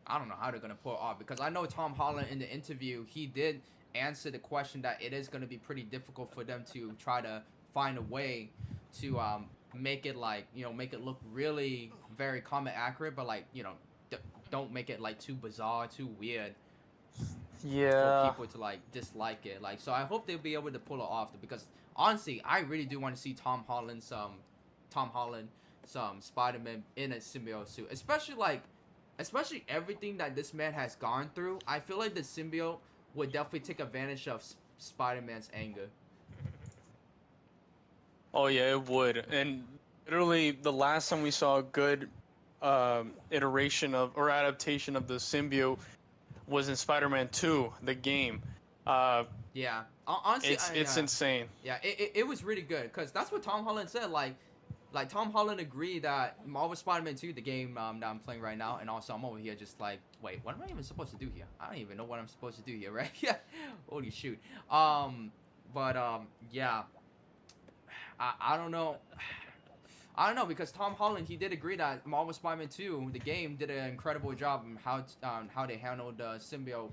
I don't know how they're gonna pull it off, because I know Tom Holland in the interview, he did answer the question that it is gonna be pretty difficult for them to try to find a way to make it like, you know, make it look really very comic accurate, but like, you know, don't make it like too bizarre, too weird Yeah. for people to like dislike it. Like, so I hope they'll be able to pull it off, because honestly, I really do want to see Tom Holland some Spider-Man in a symbiote suit, especially everything that this man has gone through. I feel like the symbiote would definitely take advantage of Spider-Man's anger. Oh yeah, it would. And literally, the last time we saw a good iteration of or adaptation of the symbiote was in Spider-Man 2, the game. Yeah, honestly, It's insane. Yeah, it was really good, because that's what Tom Holland said. Like Tom Holland agreed that Marvel Spider-Man 2, the game that I'm playing right now, and also I'm over here just like, wait, what am I even supposed to do here? I don't even know what I'm supposed to do here, right? Yeah, holy shoot. Yeah, I don't know. I don't know, because Tom Holland, he did agree that Marvel Spider-Man 2, the game, did an incredible job on how they handled the symbiote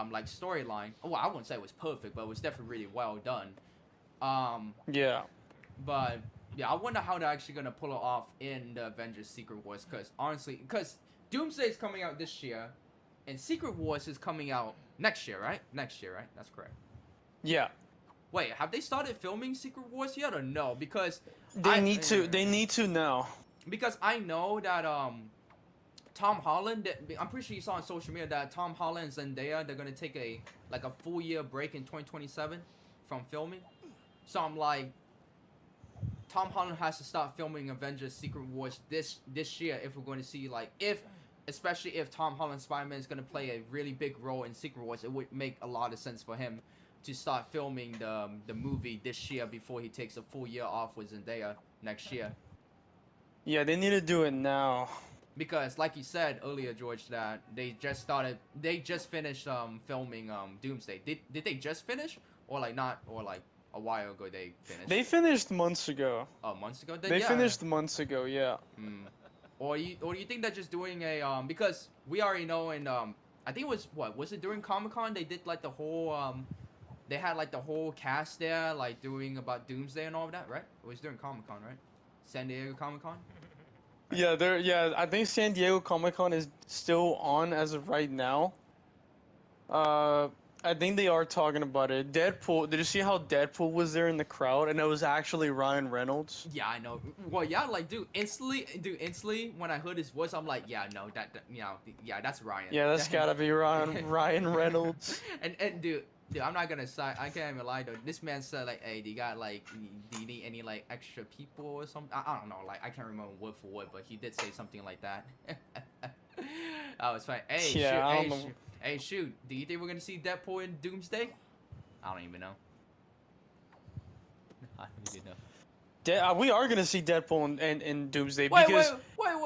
like storyline. Well, I wouldn't say it was perfect, but it was definitely really well done. Yeah. But yeah, I wonder how they're actually gonna pull it off in the Avengers Secret Wars, because honestly, because Doomsday is coming out this year, and Secret Wars is coming out next year, right? Next year, right? That's correct. Yeah. Wait, have they started filming Secret Wars yet or no? Because They need to now. Because I know that Tom Holland, I'm pretty sure you saw on social media that Tom Holland and Zendaya, they're gonna take a full year break in 2027 from filming. So I'm like, Tom Holland has to start filming Avengers Secret Wars this year if we're going to see, like, especially if Tom Holland Spider-Man is going to play a really big role in Secret Wars, it would make a lot of sense for him to start filming the movie this year before he takes a full year off with Zendaya next year. Yeah, they need to do it now. Because like you said earlier, George, that they just finished filming Doomsday. Did they just finish, or like not, or like a while ago they finished? They finished months ago. Oh, months ago. Then, They yeah. finished months ago, yeah. Or you think they're just doing a because we already know, and I think it was it during Comic-Con they did like the whole they had like the whole cast there like doing about Doomsday and all of that, right? It was during Comic-Con, right? San Diego Comic-Con. Yeah, I think San Diego Comic-Con is still on as of right now. I think they are talking about it. Deadpool, did you see how Deadpool was there in the crowd and it was actually Ryan Reynolds? Yeah, I know. Well, yeah, like, dude, instantly when I heard his voice, I'm like, yeah, no, yeah, that's Ryan. Yeah, that's gotta be Ryan Reynolds. and dude, I'm not gonna say, I can't even lie though. This man said like, hey, do you got like, do you need any like extra people or something? I don't know, like I can't remember word for word, but he did say something like that. Oh, it's fine. Hey, yeah, shoot, hey, shoot. Do you think we're gonna see Deadpool in Doomsday? I don't even know. I don't even know. We are gonna see Deadpool in Doomsday Wait, because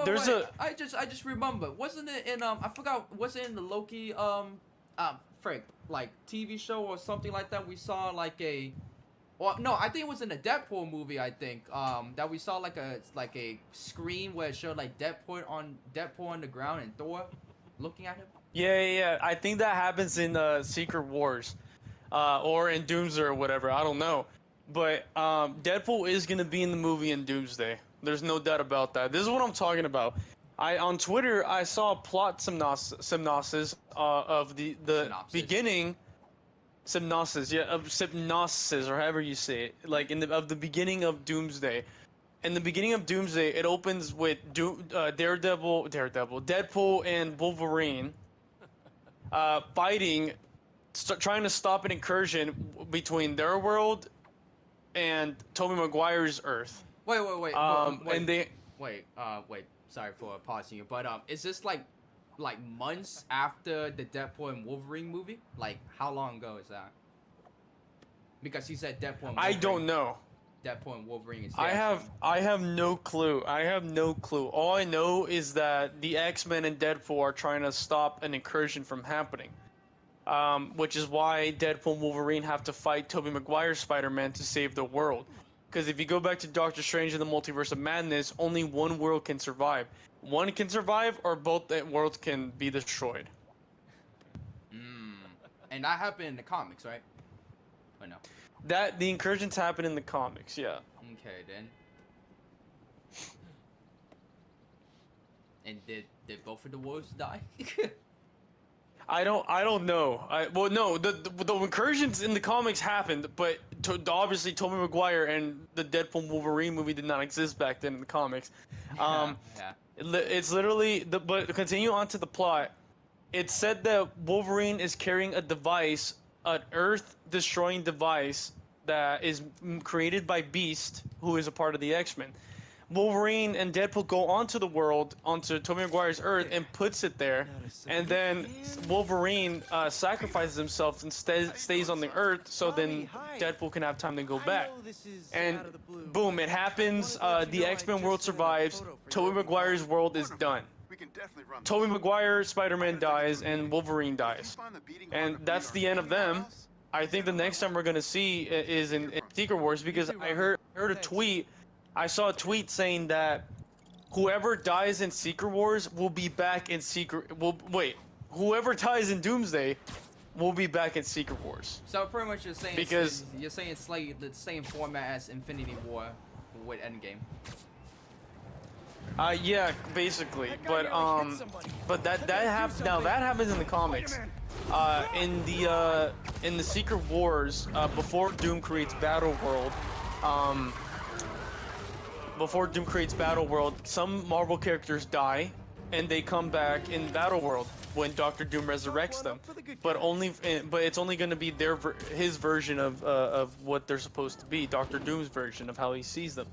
there's I just remembered. Wasn't it in I forgot. Was it in the Loki frick, like TV show or something like that? We saw like no, I think it was in a Deadpool movie. I think that we saw like a screen where it showed like Deadpool on the ground and Thor looking at him. Yeah. I think that happens in Secret Wars, or in Doomsday or whatever. I don't know, but Deadpool is gonna be in the movie in Doomsday. There's no doubt about that. This is what I'm talking about. On Twitter I saw a plot synopsis of the beginning. Synopsis, or however you say it, like of the beginning of Doomsday. In the beginning of Doomsday, it opens with Deadpool and Wolverine fighting, trying to stop an incursion between their world and Tobey Maguire's Earth. Wait. And they wait. Sorry for pausing you, but is this like months after the Deadpool and Wolverine movie? Like, how long ago is that? Because he said Deadpool and Wolverine. I don't know. Deadpool and Wolverine is I have no clue. All I know is that the X-Men and Deadpool are trying to stop an incursion from happening. Which is why Deadpool and Wolverine have to fight Tobey Maguire's Spider-Man to save the world. Because if you go back to Doctor Strange in the Multiverse of Madness, only one world can survive. One can survive, or both worlds can be destroyed. And that happened in the comics, right? Or no? The incursions happen in the comics, yeah. Okay, then. And did both of the wolves die? I don't know. Well, no, the incursions in the comics happened, but obviously Tobey Maguire and the Deadpool Wolverine movie did not exist back then in the comics. Yeah. It's literally but to continue on to the plot. It said that Wolverine is carrying a device, an Earth-destroying device that is created by Beast, who is a part of the X-Men. Wolverine and Deadpool go onto the world, onto Tobey Maguire's Earth, and puts it there. And then Wolverine sacrifices himself and stays on the Earth, so then Deadpool can have time to go back. And boom, it happens. The X-Men world survives. Tobey Maguire's world is done. Tobey Maguire, Spider-Man dies, and Wolverine dies. And that's the end of them. I think the next time we're gonna see is in Secret Wars, because I heard a tweet. I saw a tweet saying that whoever dies in Secret Wars will be back in whoever dies in Doomsday will be back in Secret Wars. So pretty much you're saying Because it's like the same format as Infinity War with Endgame. Yeah, basically, but that happens in the comics. In the Secret Wars, before Doom creates Battle World, some Marvel characters die, and they come back in Battle World when Doctor Doom resurrects them. But it's only going to be his version of what they're supposed to be, Doctor Doom's version of how he sees them.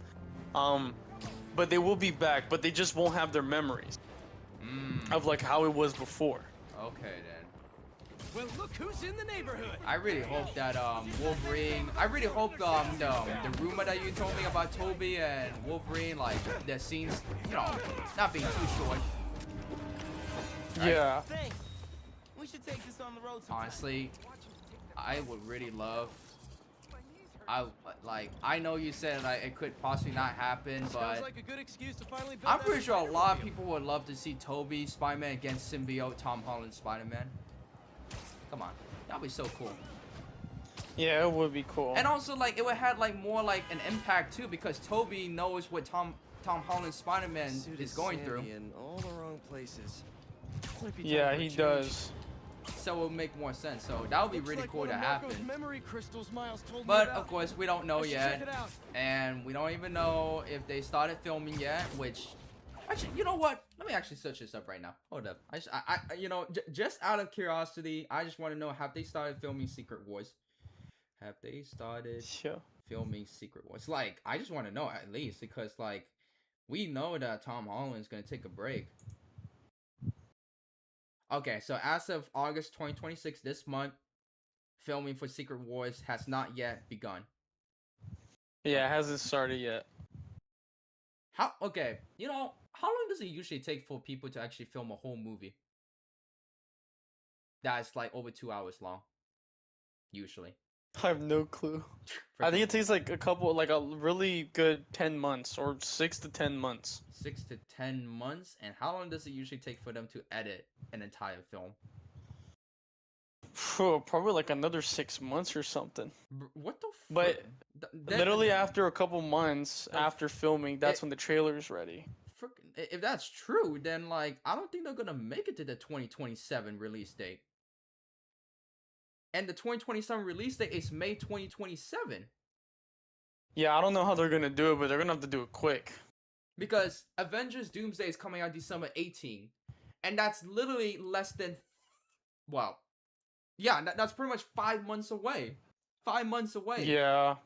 But they will be back, but they just won't have their memories of like how it was before. Okay then. Well, look who's in the neighborhood. I really hope that Wolverine. I really hope the rumor that you told me about Toby and Wolverine, like the scenes, not being too short. Yeah. Thanks. We should take this on the road sometime. Honestly, I would really love. I know you said like it could possibly not happen, but Sounds like a good excuse to finally build I'm that pretty sure a spider lot of mobile. people would love to see Toby Spider-Man against symbiote Tom Holland Spider-Man. Come on, that'd be so cool. Yeah, it would be cool. And also, like, it would have like more like an impact too, because Toby knows what Tom Holland Spider-Man is going through. In all the wrong places. Might be time Yeah, for a he change. does. So it would make more sense. So that would be Looks really like cool one to of Marco's happen. memory crystals Miles told me But about. of course, we don't know I should yet, check it out. and we don't even know if they started filming yet. Which, actually, you know what? Let me actually search this up right now. Hold up. Just out of curiosity, I just want to know: have they started filming Secret Wars? Have they started filming Secret Wars? Like, I just want to know at least, because like we know that Tom Holland's gonna take a break. Okay, so as of August 2026, this month, filming for Secret Wars has not yet begun. Yeah, it hasn't started yet. Okay, how long does it usually take for people to actually film a whole movie? That's like over 2 hours long. Usually. I have no clue. I think it takes like a really good 10 months or 6 to 10 months. 6 to 10 months? And how long does it usually take for them to edit an entire film? Probably like another 6 months or something. What the But literally after a couple months after filming, that's when the trailer is ready. If that's true, then like I don't think they're gonna make it to the 2027 release date. And the 2027 release date is May 2027. Yeah, I don't know how they're gonna do it, but they're gonna have to do it quick. Because Avengers Doomsday is coming out December 18. And that's literally less than, well, yeah, that's pretty much 5 months away. 5 months away. Yeah.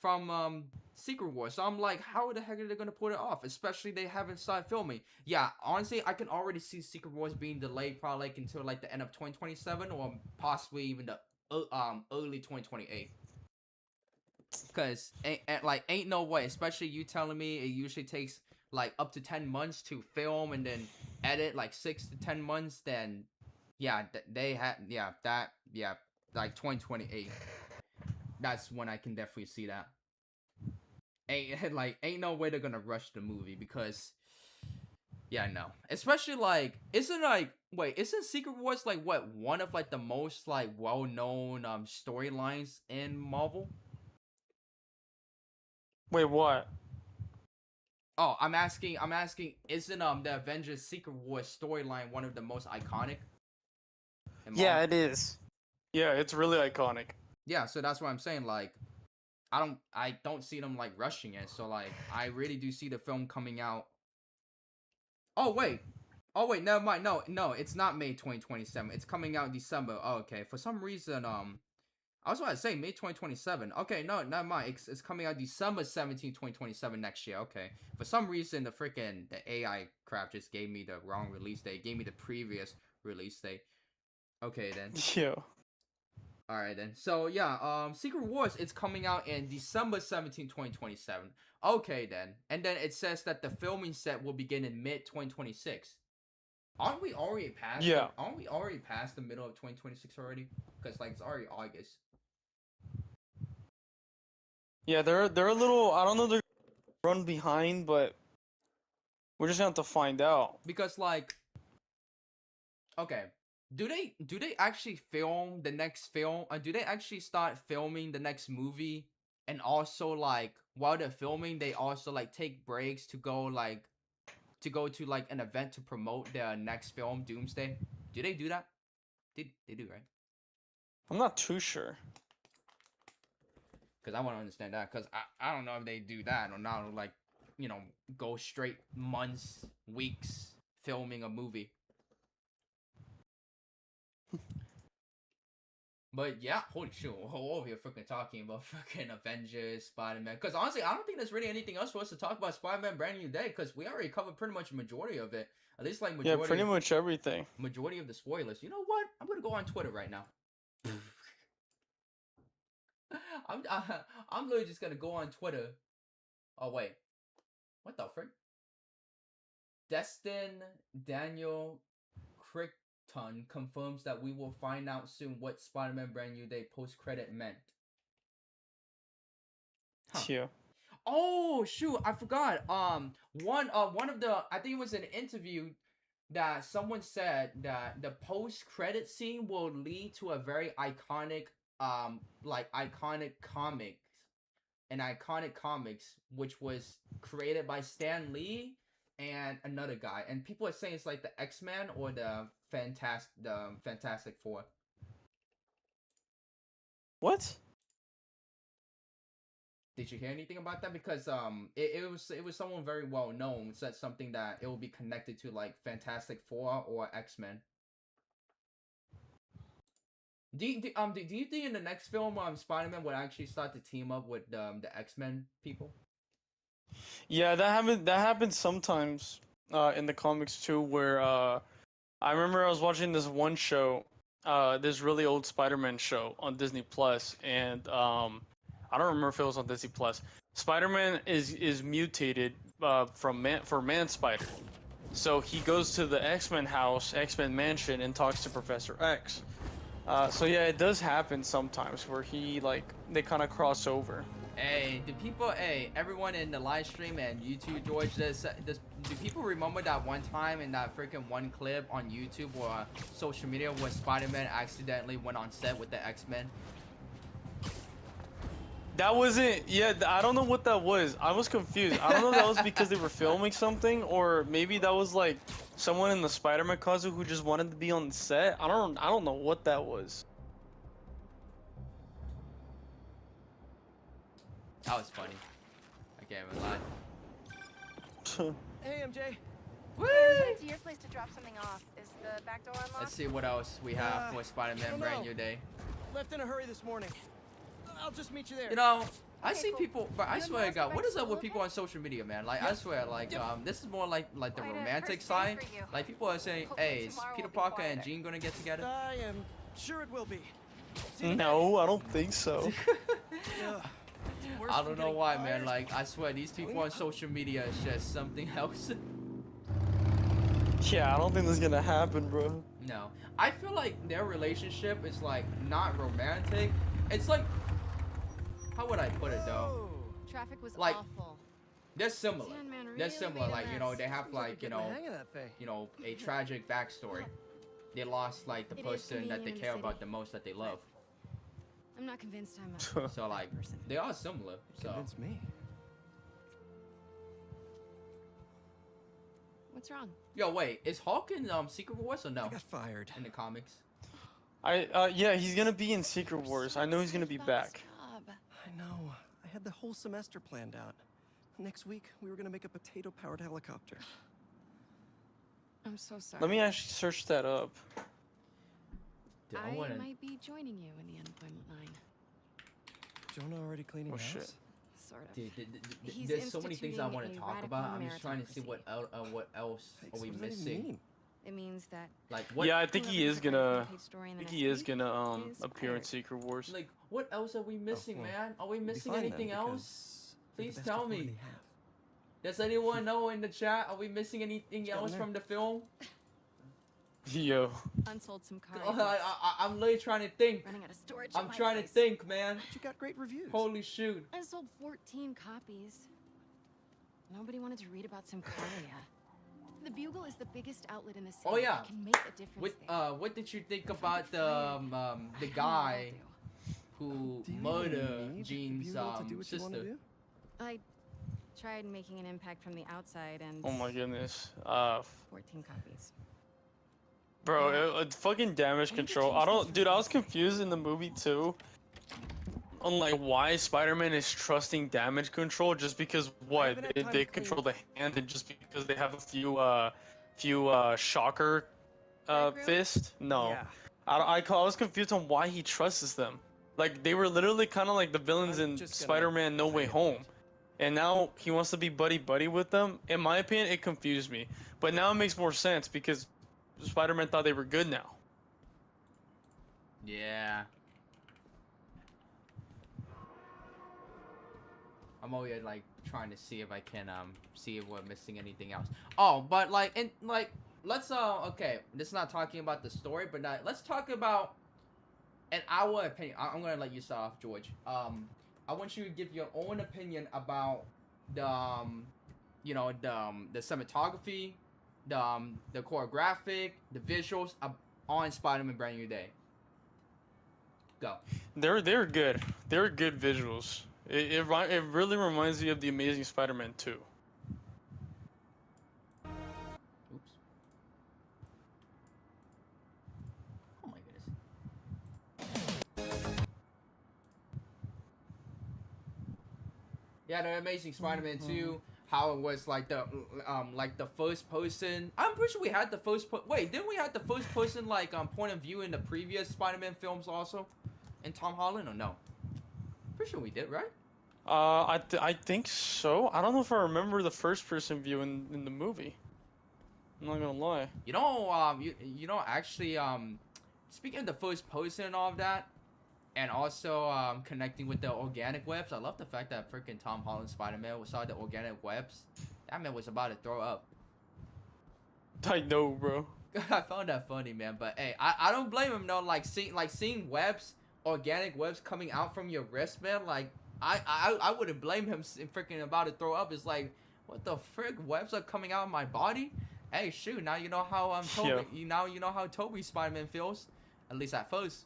From Secret Wars. So I'm like, how the heck are they gonna put it off? Especially they haven't started filming. Yeah, honestly, I can already see Secret Wars being delayed probably like until like the end of 2027 or possibly even the early 2028. Cause ain't no way. Especially you telling me it usually takes like up to 10 months to film and then edit, like 6 to 10 months. Then yeah, like 2028. That's when I can definitely see that. ain't no way they're gonna rush the movie because yeah, no. Especially like isn't Secret Wars like what one of like the most like well-known storylines in Marvel? Wait, what? Oh, I'm asking isn't the Avengers Secret Wars storyline one of the most iconic in Yeah, Marvel? it is. Yeah, it's really iconic. Yeah, so that's what I'm saying. Like, I don't see them like rushing it. So like, I really do see the film coming out. Oh wait, never mind. No, it's not May 2027. It's coming out in December. Oh, okay. For some reason, I was about to say May 2027. Okay, no, never mind. It's coming out December 17, 2027 next year. Okay. For some reason, the AI crap just gave me the wrong release date. It gave me the previous release date. Okay then. Yeah. Alright then. So yeah, Secret Wars, it's coming out in December 17, 2027. Okay then. And then it says that the filming set will begin in mid-2026. Aren't we already past the middle of 2026 already? Because like it's already August. Yeah, they're a little, I don't know, they're run behind, but we're just gonna have to find out. Because like okay. Do they actually film the next film? Or do they actually start filming the next movie? And also like while they're filming, they also like take breaks to go to like an event to promote their next film, Doomsday. Do they do that? They do, right? I'm not too sure. Because I want to understand that. Because I don't know if they do that or not. Like, you know, go straight months, weeks filming a movie. But yeah, holy shit, we're over here freaking talking about freaking Avengers, Spider-Man. Because honestly, I don't think there's really anything else for us to talk about Spider-Man Brand New Day. Because we already covered pretty much a majority of it. At least like majority. Yeah, pretty much everything. Majority of the spoilers. You know what? I'm gonna go on Twitter right now. I'm literally just gonna go on Twitter. Oh wait, what the frick? Destin Daniel Crichton confirms that we will find out soon what Spider-Man Brand New Day post-credit meant. Huh. Yeah. Oh shoot, I forgot. One of the, I think it was an interview that someone said that the post-credit scene will lead to a very iconic iconic comics, which was created by Stan Lee and another guy, and people are saying it's like the X-Men or the Fantastic Four. What? Did you hear anything about that? Because it was someone very well known said something that it will be connected to like Fantastic Four or X-Men. Do you think in the next film Spider-Man would actually start to team up with the X-Men people? Yeah, that happens sometimes in the comics too, where I remember I was watching this one show, this really old Spider-Man show on Disney Plus, and I don't remember if it was on Disney Plus. Spider-Man is mutated for Man Spider. So he goes to the X-Men house, X-Men mansion, and talks to Professor X. So yeah, it does happen sometimes where they kind of cross over. Hey, everyone in the live stream and YouTube, George, do people remember that one time in that freaking one clip on YouTube or social media where Spider-Man accidentally went on set with the X-Men? That wasn't, yeah, I don't know what that was. I was confused. I don't know if that was because they were filming something, or maybe that was like someone in the Spider-Man costume who just wanted to be on the set. I don't know what that was. That was funny. I can't even lie. Hey, MJ. Woo! To your place to drop something off. Is the back door unlocked? Let's see what else we have for Spider-Man Brand New Day. Left in a hurry this morning. I'll just meet you there. You know, I Okay, see cool. people, but I You swear to and God, Ross what go is back up to with school, people okay? on social media, man? Like, I swear, like, this is more like the Quite a romantic first day side. for you. Like, people are saying, Hopefully hey, is tomorrow Peter will be Parker and quieter. Jean gonna get together? I am sure it will be. See you No, I don't think so. Ugh. Worse I than don't know getting why, fired. man. Like, I swear, these people on social media is just something else. Yeah, I don't think this is gonna happen, bro. No. I feel like their relationship is, like, not romantic. It's like, how would I put it, though? Whoa. Traffic was Like, awful. they're similar. Sandman They're really similar. made a Like, you know, mess. they have Seems like like, you're you getting know, the hang of that thing. a tragic backstory. They lost like the It is person that they convenient in the care about city. the most that they love. I'm not convinced I'm a So like, person. they are similar. So Convince me. What's wrong? yo, wait, is Hulk in Secret Wars or no? I got fired. In the comics. Yeah, he's gonna be in Secret Wars. I know he's gonna be back. I know. I had the whole semester planned out. Next week, we were gonna make a potato-powered helicopter. I'm so sorry. Let me actually search that up. Dude, I wanna- might be joining you in the unemployment line. Jonah already cleaning Oh, house? shit. Sort of. Dude, He's there's so many things I want to instituting a talk about. I'm radical just trying to see what meritocracy. what else Thanks, are we what does that even missing? mean? It means that Like what? Yeah, I think he whoever's is the gonna. front page story in I the think next he is week gonna is appear in fired. Secret Wars. Like what else are we missing, well, man? Are we It'll be missing fine then, anything else? because they're the Please best tell reporter me. they have. Does anyone know in the chat? Are we missing anything It's got else in from the film? Yo. Unsold some cars. I'm literally trying to think. Running out of storage. I'm at my trying to place. think, man. But you got great reviews. Holy shoot. I sold 14 copies. Nobody wanted to read about some car yet. The Bugle is the biggest outlet in the city. Oh, yeah. It can make a difference there. What did you think If I about get fired, the I know what guy I'll who Do you even murdered need Jean's Bugle to do what you wanna sister? do? do. I tried making an impact from the outside and Oh my goodness. 14 copies. Bro, fucking damage I need to control. change I don't, this dude. I was replacement. confused in the movie too. On like why Spider-Man is trusting damage control just because what haven't had they, time they to clean. control the hand and just because they have a few shocker Break room? fist. No, Yeah. I was confused on why he trusts them. Like they were literally kind of like the villains I'm in just gonna Spider-Man No Way play it. Home. And now he wants to be buddy-buddy with them. In my opinion, it confused me. But now it makes more sense because Spider-Man thought they were good now. Yeah. I'm over here like trying to see if I can see if we're missing anything else. Oh, but like let's okay, this is not talking about the story, but let's talk about in our opinion. I'm gonna let you start off, George. I want you to give your own opinion about the you know the cinematography, the choreographic, the visuals on Spider-Man Brand New Day. Go. They're good. They're good visuals. It really reminds me of the Amazing Spider-Man 2. Oops. Oh my goodness. Yeah, the Amazing Spider-Man 2. How it was like the first person. I'm pretty sure we had the first. Wait, didn't we have the first person like point of view in the previous Spider-Man films also, in Tom Holland or no? Pretty sure we did, right? I think so. I don't know if I remember the first person view in the movie. I'm not gonna lie. You know, you know, actually, speaking of the first person and all of that, and also connecting with the organic webs, I love the fact that freaking Tom Holland Spider-Man saw the organic webs. That man was about to throw up. I know, bro. I found that funny, man. But hey, I don't blame him though. Like seeing webs, organic webs coming out from your wrist, man. Like I wouldn't blame him freaking about to throw up. It's like, what the frick? Webs are coming out of my body? Hey, shoot! Now you know how Toby. Yeah. You know how Toby Spider-Man feels, at least at first.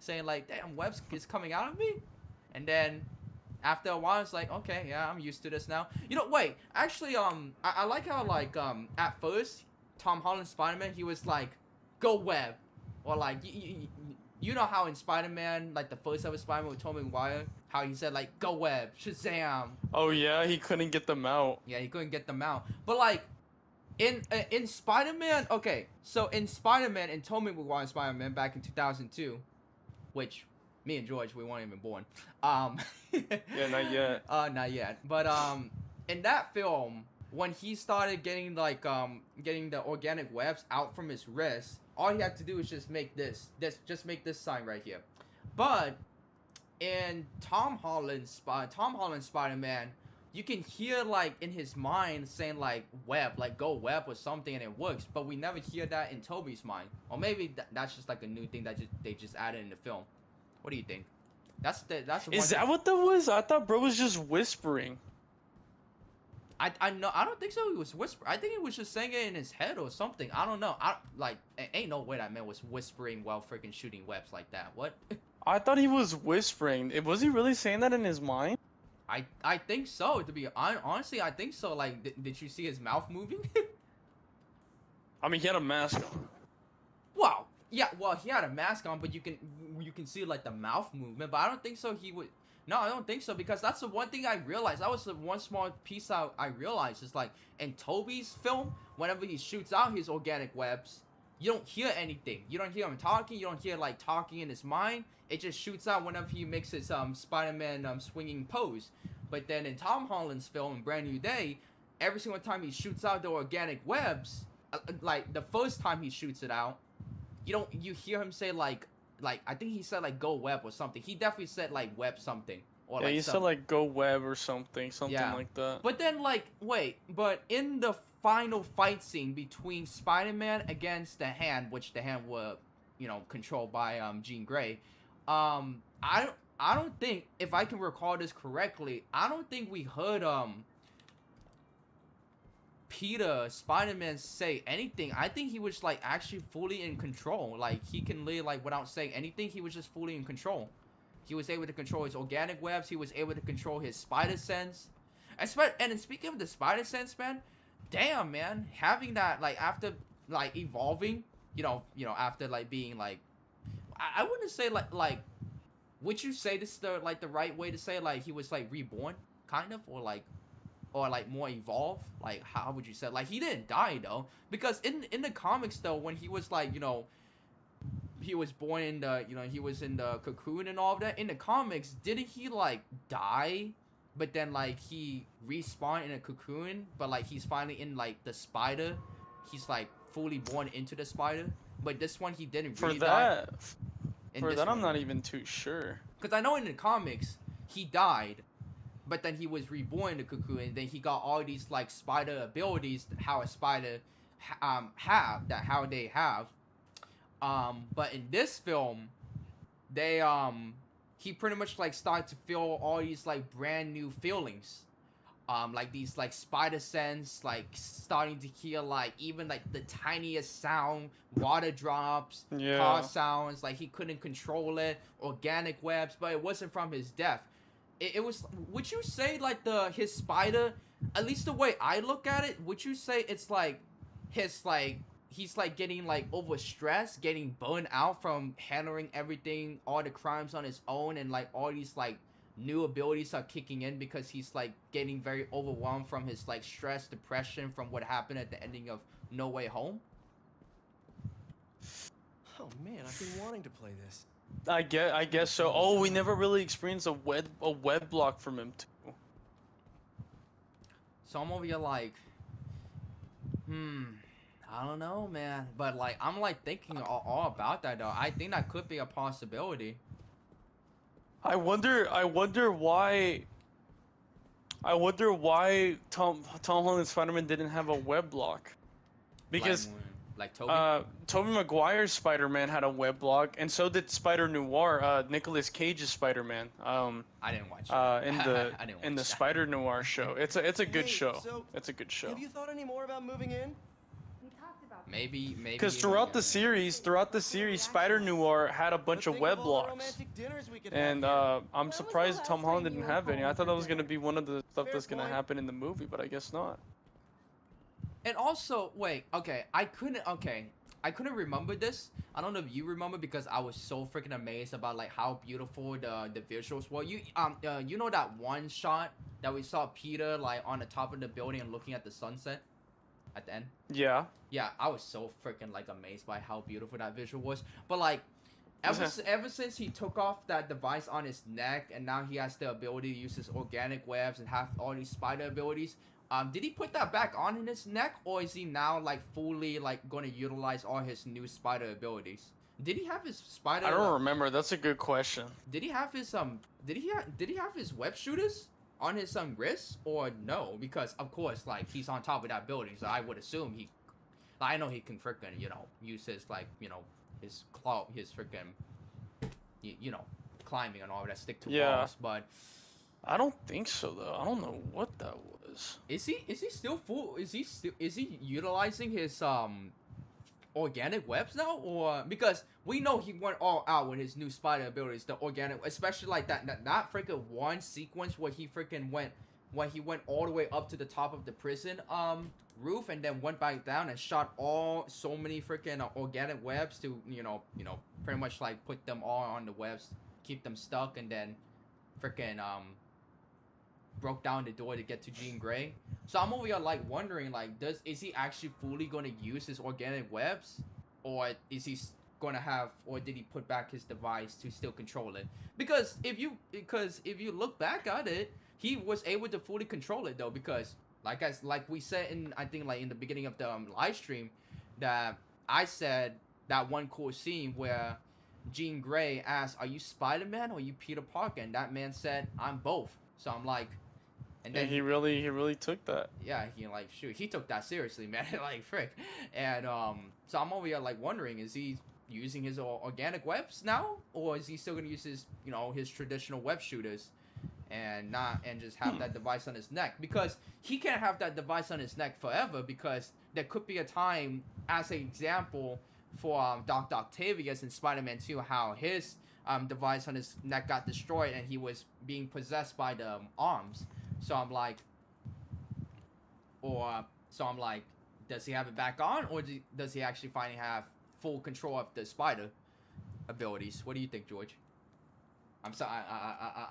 Saying like, damn, webs is coming out of me, and then after a while it's like, okay, yeah, I'm used to this now. You know, wait, actually, I like how like at first Tom Holland Spider-Man, he was like, go web, or like you know how in Spider-Man, like the first ever Spider-Man with Tobey Maguire, how he said like, go web, Shazam. Oh yeah, he couldn't get them out. Yeah, he couldn't get them out, but like. In Spider-Man, okay, so in Spider-Man, in Tobey Maguire Spider-Man back in 2002, which me and George, we weren't even born. Yeah, not yet. Not yet. But in that film, when he started getting like getting the organic webs out from his wrist, all he had to do is just make this just sign right here. But in Tom Holland's Spider-Man, you can hear like in his mind saying like web, like go web or something, and it works. But we never hear that in Toby's mind, or maybe that's just like a new thing that they just added in the film. What do you think? That's the Is one that what that was? I thought bro was just whispering. I know. I don't think so. He was whispering. I think he was just saying it in his head or something. I don't know. Ain't no way that man was whispering while freaking shooting webs like that. What? I thought he was whispering. Was he really saying that in his mind? I think so. To be honestly, I think so. Like, did you see his mouth moving? I mean, he had a mask on. Wow. Yeah. Well, he had a mask on, but you can see like the mouth movement. But I don't think so. He would. No, I don't think so, because that's the one thing I realized. That was the one small piece I realized is like in Toby's film, whenever he shoots out his organic webs, you don't hear anything. You don't hear him talking. You don't hear like talking in his mind. It just shoots out whenever he makes his Spider-Man swinging pose. But then in Tom Holland's film, Brand New Day, every single time he shoots out the organic webs, like the first time he shoots it out, you hear him say like I think he said like go web or something. He definitely said like web something. Or, Yeah, like, he said like go web or something Yeah. like that. But then like but in the final fight scene between Spider-Man against the Hand, which the Hand were, controlled by Jean Grey, I don't think, if I can recall this correctly, I don't think we heard Peter, Spider-Man, say anything. I think he was like actually fully in control. Like he can live like without saying anything. He was just fully in control. He was able to control his organic webs. He was able to control his spider sense. And then speaking of the spider sense, man, damn, man, having that like after like evolving, after like being like, I wouldn't say like, would you say this is the right way to say like he was like reborn, kind of, or like more evolved? Like how would you say? Like he didn't die though, because in the comics though, when he was like he was born in the he was in the cocoon and all of that, in the comics, didn't he like die, but then like he respawned in a cocoon, but like he's finally in like the spider, he's like fully born into the spider? But this one he didn't really die. For that I'm not even too sure, because I know in the comics he died, but then he was reborn in the cocoon, and then he got all these like spider abilities, how a spider how they have. But in this film, they he pretty much like started to feel all these like brand new feelings. Like these like spider sense, like starting to hear like even like the tiniest sound, water drops, car sounds, like he couldn't control it, organic webs, but it wasn't from his death. It was, would you say like his spider, at least the way I look at it, would you say it's like his like he's like getting like overstressed, getting burned out from handling everything, all the crimes on his own, and like all these like new abilities are kicking in because he's like getting very overwhelmed from his like stress, depression from what happened at the ending of No Way Home? Oh man, I've been wanting to play this. I guess so. Oh, we never really experienced a web block from him too. So I'm over here like, I don't know, man. But like, I'm like thinking all about that though. I think that could be a possibility. I wonder why Tom Holland's Spider-Man didn't have a web block. Because like Tobey? Tobey Maguire's Spider-Man had a web block, and so did Spider-Noir, Nicolas Cage's Spider-Man. I didn't watch it. in the Spider-Noir show. It's a good Hey, show. so, It's a good show. Have you thought any more about moving in? Maybe. Because throughout the series, Spider-Noir had a bunch of web blocks. And I'm surprised Tom Holland didn't have any. I thought that was gonna be one of the stuff that's gonna happen in the movie, but I guess not. And also, wait, okay, I couldn't remember this. I don't know if you remember, because I was so freaking amazed about like how beautiful the visuals were. You know that one shot that we saw Peter like on the top of the building and looking at the sunset at the end? Yeah. Yeah, I was so freaking like amazed by how beautiful that visual was. But like, ever since he took off that device on his neck, and now he has the ability to use his organic webs and have all these spider abilities, did he put that back on in his neck, or is he now like fully like going to utilize all his new spider abilities? Did he have his spider? I don't remember. That's a good question. Did he have his Did he have his web shooters on his wrists, or no? Because of course, like, he's on top of that building, so I would assume he. I know he can freaking use his his claw, his freaking climbing and all that, stick to Yeah. walls. But I don't think so though. I don't know what that was. is he still full? Is he utilizing his organic webs now, or because we know he went all out with his new spider abilities, the organic, especially like that freaking one sequence where he freaking went all the way up to the top of the prison roof and then went back down and shot so many freaking organic webs to pretty much like put them all on the webs, keep them stuck, and then freaking broke down the door to get to Jean Grey. So I'm over here like wondering, like, is he actually fully gonna use his organic webs, or is he gonna have, or did he put back his device to still control it? Because if you look back at it, he was able to fully control it though, because like we said in, I think like in the beginning of the live stream, that I said that one cool scene where Jean Grey asked, "Are you Spider-Man or are you Peter Parker?" And that man said, "I'm both." So I'm like, and then And he really took that. yeah, he took that seriously, man. Like frick. And so I'm over here like wondering, is he using his organic webs now, or is he still gonna use his his traditional web shooters and just have that device on his neck? Because he can't have that device on his neck forever, because there could be a time, as an example, for Dr. Octavius in Spider-Man 2, how his device on his neck got destroyed and he was being possessed by the arms. So I'm like, does he have it back on, or does he actually finally have full control of the spider abilities? What do you think, George? I'm sorry.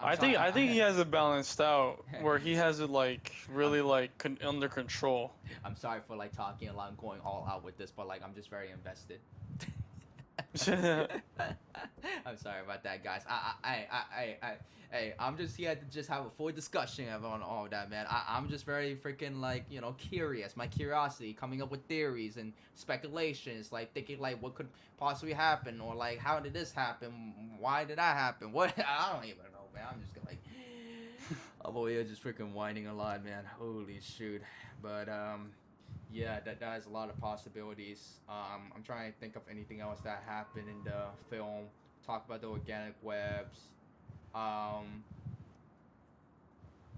I think he has it balanced out where he has it like really like under control. I'm sorry for like talking a lot and going all out with this, but like I'm just very invested. I'm sorry about that, guys. I'm just here to just have a full discussion on all of that, man. I'm just very freaking like curious. My curiosity, coming up with theories and speculations, like thinking like what could possibly happen, or like how did this happen? Why did that happen? What? I don't even know, man. I'm just gonna like I'm over here just freaking whining a lot, man. Holy shoot. But yeah, that has a lot of possibilities. I'm trying to think of anything else that happened in the film. Talk about the organic webs.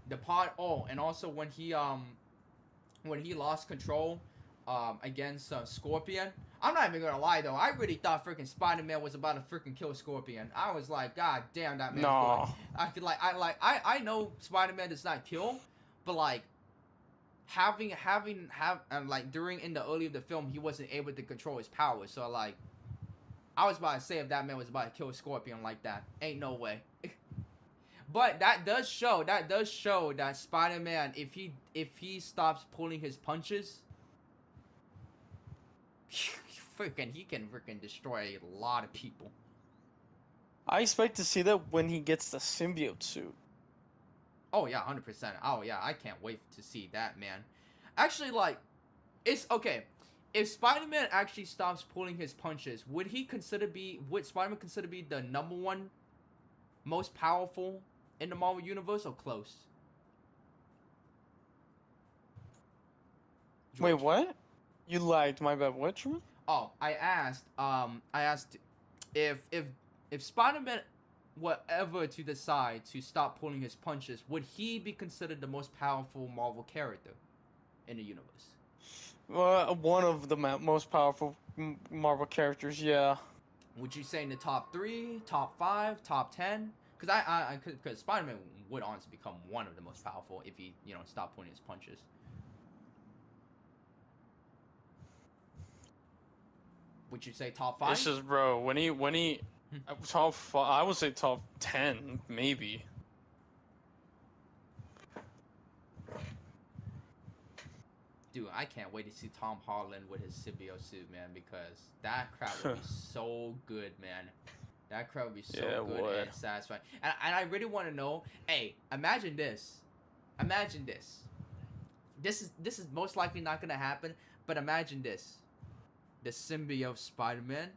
The pod. Oh, and also when he lost control against Scorpion. I'm not even gonna lie though. I really thought freaking Spider-Man was about to freaking kill Scorpion. I was like, God damn, that man's No. good. I know Spider-Man does not kill, but like having like during in the early of the film, he wasn't able to control his powers. So like, I was about to say, if that man was about to kill Scorpion like that, ain't no way. But that does show that Spider-Man, if he stops pulling his punches, he can freaking destroy a lot of people. I expect to see that when he gets the symbiote suit. Oh yeah, 100%. Oh yeah, I can't wait to see that, man. Actually, like, it's okay. If Spider-Man actually stops pulling his punches, would Spider-Man consider be the #1 most powerful in the Marvel Universe, or close? Wait, George? what? You lagged, my bad. What, Truman? Oh, I asked if Spider-Man were ever to decide to stop pulling his punches, would he be considered the most powerful Marvel character in the universe? One of the most powerful Marvel characters, yeah. Would you say in the top 3, top 5, top 10? Because Spider-Man would honestly become one of the most powerful if he, stopped pulling his punches. Would you say top 5? It's just, bro, when he top 5, I would say top 10, maybe. Dude, I can't wait to see Tom Holland with his symbiote suit, man, because that crap would be so good, man. That crap would be so good and satisfying. And I really want to know, hey, imagine this. Imagine this. This is most likely not going to happen, but imagine this. The symbiote Spider-Man.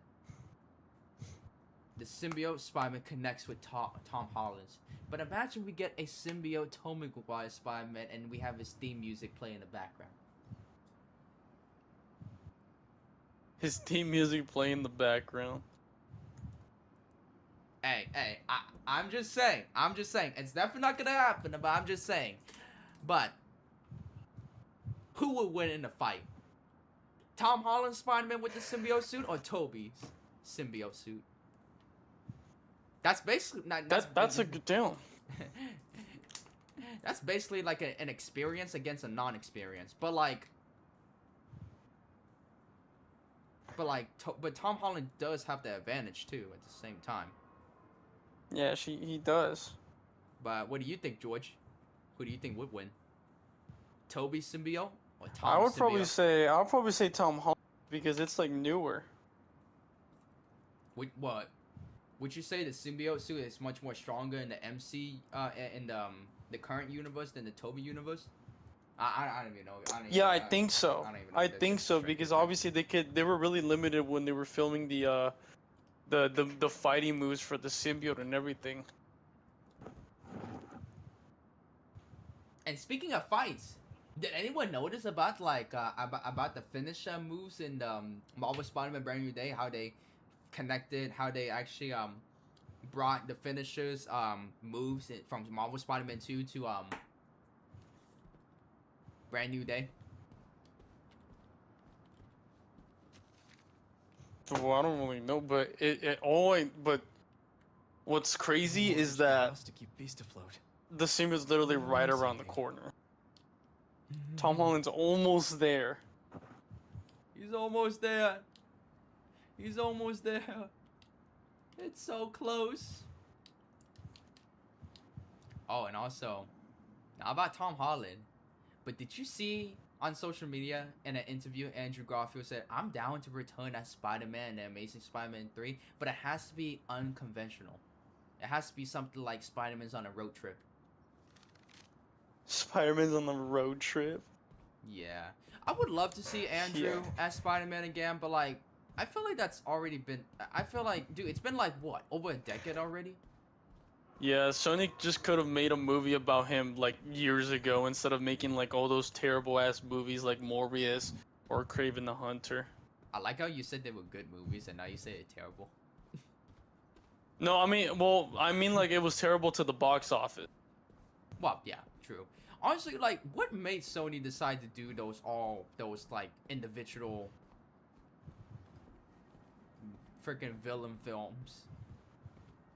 The symbiote Spider-Man connects with Tom Holland's. But imagine we get a symbiote Tobey Maguire Spider-Man and we have his theme music play in the background. His theme music playing in the background. Hey, I'm just saying. It's definitely not gonna happen, but I'm just saying. But who would win in the fight? Tom Holland's Spider-Man with the symbiote suit or Tobey's symbiote suit? That's basically not. That's a good deal. That's basically like an experience against a non-experience. But like, but Tom Holland does have the advantage too at the same time. Yeah, he does. But what do you think, George? Who do you think would win? Tobey's symbiote or Tom's I would symbiote? probably say Tom Holland because it's like newer. What? Would you say the symbiote suit is much more stronger in the in the current universe than the Tobey universe? I don't even know. Yeah, I think so. I think think so because obviously they were really limited when they were filming the fighting moves for the symbiote and everything. And speaking of fights, did anyone notice about like about the finisher moves in Marvel Spider-Man Brand New Day? How they connected, how they actually brought the finishers moves from Marvel Spider-Man 2 to Brand New Day. Well, I don't really know, but but what's crazy is that to keep Beast afloat. the sim is literally right around the corner. Tom Holland's almost there. He's almost there. He's almost there. It's so close. Oh, and also, now about Tom Holland, but did you see on social media in an interview, Andrew Garfield said, "I'm down to return as Spider-Man in the Amazing Spider-Man 3, but it has to be unconventional. It has to be something like Spider-Man's on a road trip." Spider-Man's on the road trip. Yeah. I would love to see Andrew as Spider-Man again, but like, I feel like that's already been, I feel like, dude, it's been like, what, over a decade already? Yeah, Sony just could have made a movie about him like years ago instead of making like all those terrible ass movies like Morbius or Kraven the Hunter. I like how you said they were good movies and now you say they're terrible. No, I mean like it was terrible to the box office. Well, yeah, true. Honestly, like, what made Sony decide to do those like individual freaking villain films?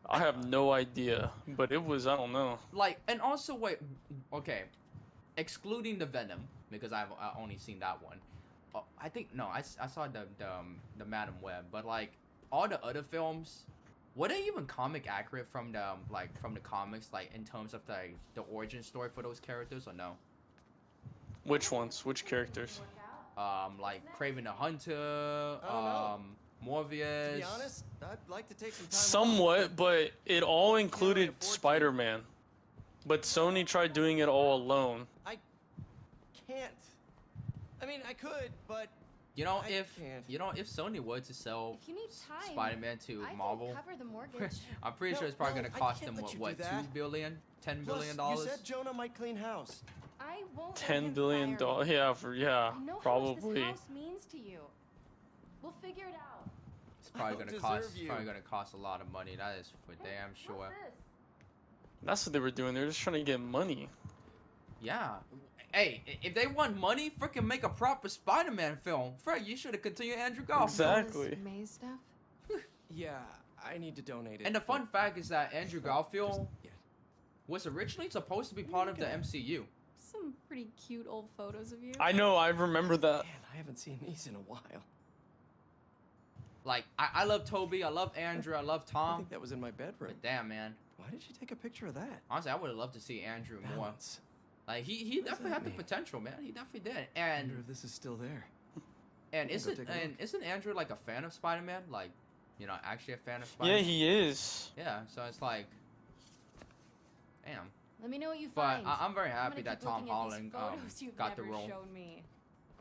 I have no idea, but it was, I don't know. Like, and also, wait, okay, excluding the Venom, because I only seen that one. I think, no, I saw the Madam Web, but like, all the other films, were they even comic accurate from the, like, from the comics, like, in terms of the origin story for those characters, or no? Which ones? Which characters? Like, Kraven the Hunter, I don't know. Morbius. To be honest, I'd like to take some time Somewhat, off. but it all included afford to. Spider-Man. But Sony tried doing it all alone. I can't. I mean, I could, but You know, I if can't. if Sony were to sell If you need time, Spider-Man to I Marvel, can cover the mortgage. I'm pretty No, sure it's probably no, gonna I cost can't them let you what do 2 that. billion, 10 Plus, billion you dollars. said Jonah might clean house. I won't let $10 him billion. fire me. Yeah, I know how much probably. this house means to you. We'll figure it out. It's probably I don't gonna cost. deserve you. Probably gonna cost a lot of money. That is for damn sure. What's this? That's what they were doing. They were just trying to get money. Yeah. Hey, if they want money, freaking make a proper Spider-Man film. Fred, you should have continued Andrew Garfield. Exactly. This Maze stuff? Yeah, I need to donate it. And the fun fact is that Andrew Garfield Yeah. was originally supposed to be part of the MCU. Some pretty cute old photos of you. I know, I remember that. Man, I haven't seen these in a while. Like, I love Toby, I love Andrew, I love I Tom. think that was in my bedroom. But damn, man. Why did she take a picture of that? Honestly, I would have loved to see Andrew more. Balance. Like, he What does definitely that had the mean? potential, man. He definitely did. I And wonder if this is still there. and I'll go take a look. isn't Andrew like a fan of Spider-Man? Like, you know, actually a fan of Spider-Man? Yeah, he is. Yeah, so it's like, damn. Let me know what you But find. I'm very I'm happy gonna that keep Tom looking at these Holland photos you've got the never role. shown me.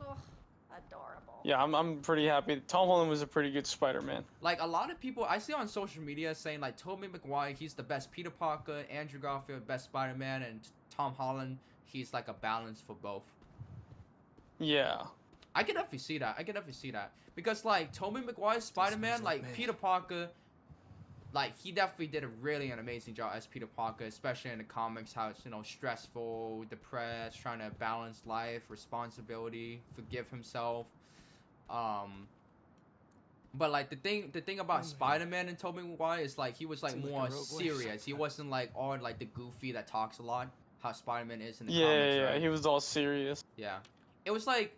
Ugh, adorable. Yeah, I'm pretty happy. Tom Holland was a pretty good Spider-Man. Like, a lot of people I see on social media saying like Tobey Maguire, he's the best Peter Parker, Andrew Garfield, best Spider-Man, and Tom Holland, he's like a balance for both. Yeah. I can definitely see that. Because like Tobey Maguire's Spider-Man, smells like like me. Peter Parker, like he definitely did a really an amazing job as Peter Parker, especially in the comics, how it's, you know, stressful, depressed, trying to balance life, responsibility, forgive himself. But like the thing about Spider-Man and Tobey Maguire is like he was like Seemed like a more rogue voice. serious. He wasn't like all like the goofy that talks a lot, how Spider-Man is in the Yeah, comics, yeah, right? he was all serious. Yeah. It was like,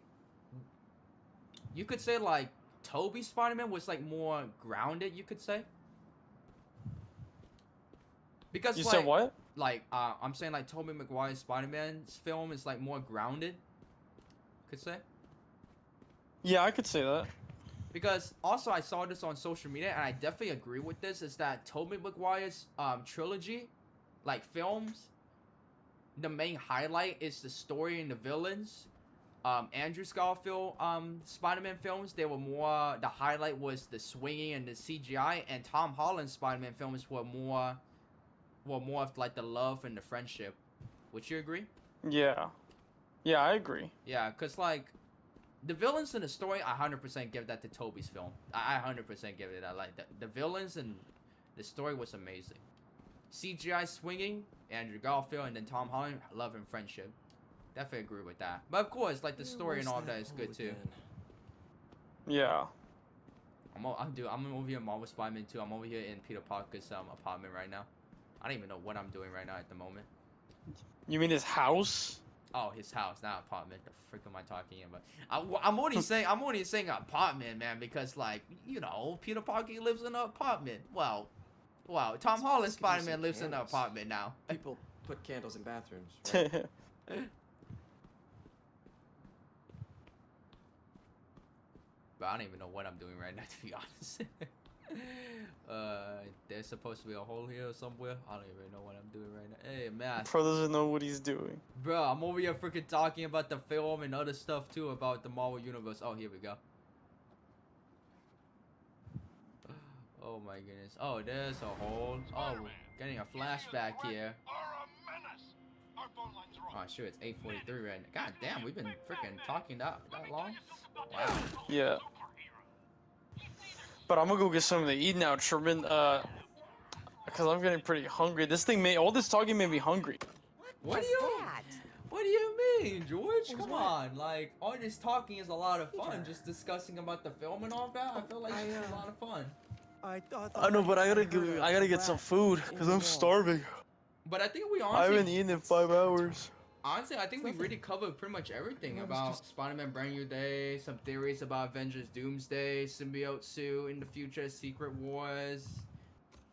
you could say like Tobey Spider-Man was like more grounded, you could say. Because You like, said what? Like I'm saying like Tobey Maguire's Spider-Man's film is like more grounded, could say. Yeah, I could say that. Because also I saw this on social media and I definitely agree with this, is that Tobey Maguire's trilogy, like films, the main highlight is the story and the villains. Andrew Garfield Spider-Man films, they were more, the highlight was the swinging and the CGI, and Tom Holland's Spider-Man films were more of like the love and the friendship. Would you agree? Yeah. Yeah, I agree. Yeah, cause like the villains in the story, I 100% give that to Tobey's film. I 100% give it that. Like the villains and the story was amazing. CGI swinging, Andrew Garfield, and then Tom Holland, love and friendship. Definitely agree with that. But of course, like the story and all of that is good too. Yeah. I'm over here in Marvel Spider-Man 2. I'm over here in Peter Parker's apartment right now. I don't even know what I'm doing right now at the moment. You mean his house? Oh, his house, not apartment. The frick am I talking about? I'm only saying apartment, man, because like, you know, Peter Parker lives in an apartment. Well, Tom Holland Spider-Man lives in an apartment now. People put candles in bathrooms, right? But I don't even know what I'm doing right now, to be honest. There's supposed to be a hole here somewhere. I don't even know what I'm doing right now. Hey, man. Pro doesn't know what he's doing. Bro, I'm over here freaking talking about the film and other stuff too about the Marvel Universe. Oh, here we go. Oh my goodness. Oh, there's a hole. Oh, we're getting a flashback here. Oh, sure, it's 8:43 right now. God damn, we've been freaking talking that long? Wow. Yeah. But I'm gonna go get something to eat now, Sherman. Because I'm getting pretty hungry. All this talking made me hungry. What do you mean, George? Come on, like all this talking is a lot of fun. Just discussing about the film and all that. I feel like it's a lot of fun. I know, but I gotta get some food because I'm starving. But I think we I haven't honestly, eaten in 5 hours. honestly, I think we really covered pretty much everything about SpidermanBrandNewDay, some theories about Avengers Doomsday, symbiote suit in the future, Secret Wars.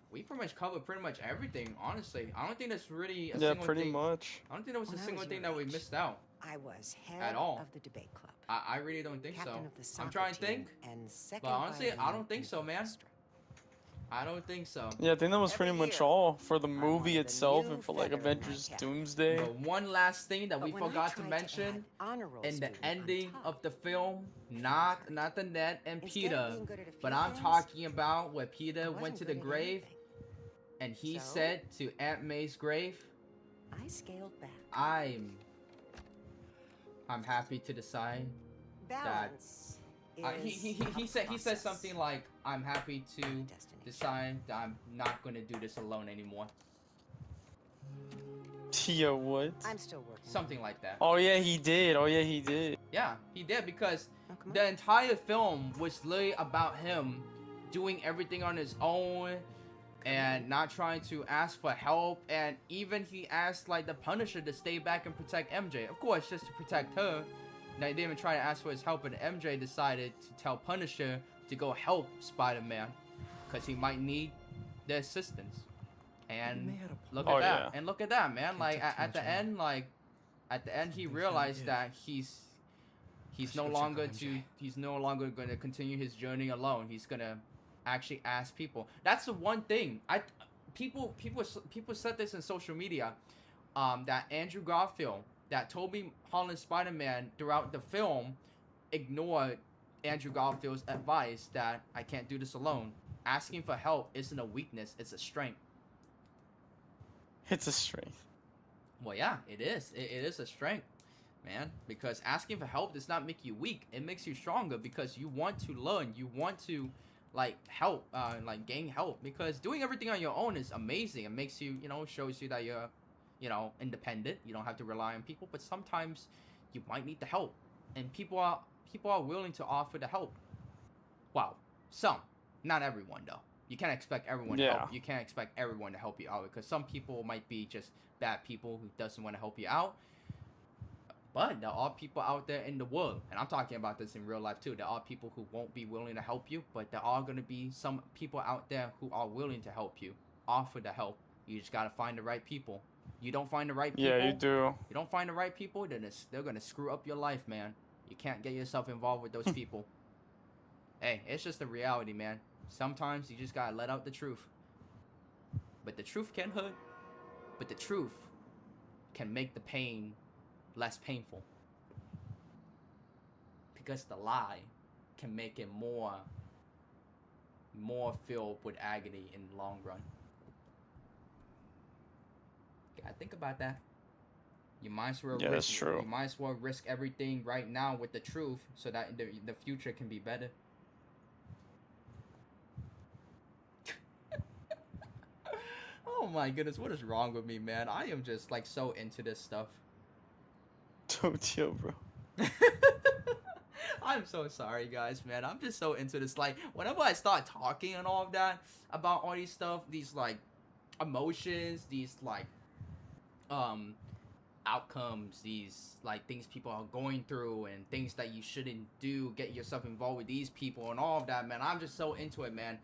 We pretty much covered pretty much everything, honestly. I don't think there's really a single pretty thing. much. I don't think there was When a I single was thing your that we age, missed out. I was head At all. of the debate club. I really don't think captain so. of the soccer I'm trying to team, think, and second but honestly, I violin don't think in so, man. orchestra. I don't think so. Yeah, I think that was Every pretty much year, all for the I movie wanted a itself new and for like feather in my Avengers cap. Doomsday. But one last thing that But we when I forgot to tried mention add honor roll in the student on ending top, of the film, not the Ned and instead of Peter, being good at a but few I'm things, talking about where I Peter went wasn't to the good at grave anything. and he So? said to Aunt May's grave, I scaled back. I'm happy to decide Balance he said something like, I'm happy to destination. decide that I'm not gonna do this alone anymore. Yeah, what? I'm still working. Something like that. Oh yeah, he did. Oh yeah, he did. Yeah, he did, because Oh, come on. the entire film was literally about him doing everything on his own and not trying to ask for help, and even he asked like the Punisher to stay back and protect MJ. Of course, just to protect her. Now, he didn't even try to ask for his help, and MJ decided to tell Punisher to go help Spider-Man because he might need the assistance. And may have a look Oh, at that. yeah. And look at that, man. Can't Like take too at much the on. end, like at the end, he Things realized gotta that he's should no go check longer on MJ. he's no longer going to continue his journey alone. He's gonna actually ask people. That's the one thing. People said this in social media. That Andrew Garfield, that Tobey Holland Spider-Man throughout the film ignored Andrew Garfield's advice that I can't do this alone. Asking for help isn't a weakness, it's a strength. It's a strength. Well, yeah, it is. It is a strength, man. Because asking for help does not make you weak. It makes you stronger because you want to learn. You want to, like help, like gain help, because doing everything on your own is amazing. It makes you, you know, shows you that you're, you know, independent. You don't have to rely on people, but sometimes you might need the help, and people are willing to offer the help. Well, some, not everyone though. You can't expect everyone to help. You can't expect everyone to help you out, because some people might be just bad people who doesn't want to help you out. But there are people out there in the world, and I'm talking about this in real life too. There are people who won't be willing to help you, but there are going to be some people out there who are willing to help you, offer the help. You just got to find the right people. You don't find the right people. Yeah, you do. You don't find the right people, then they're going to screw up your life, man. You can't get yourself involved with those people. Hey, it's just the reality, man. Sometimes you just got to let out the truth. But the truth can hurt. But the truth can make the pain less painful, because the lie can make it more filled with agony in the long run. Gotta think about that. You might as well that's true. You might as well risk everything right now with the truth, so that the future can be better. Oh my goodness, what is wrong with me, man? I am just like so into this stuff. Don't chill, bro. I'm so sorry, guys, man. I'm just so into this. Like, whenever I start talking and all of that about all these stuff, these like emotions, these like outcomes, these like things people are going through, and things that you shouldn't do, get yourself involved with these people and all of that, man. I'm just so into it, man,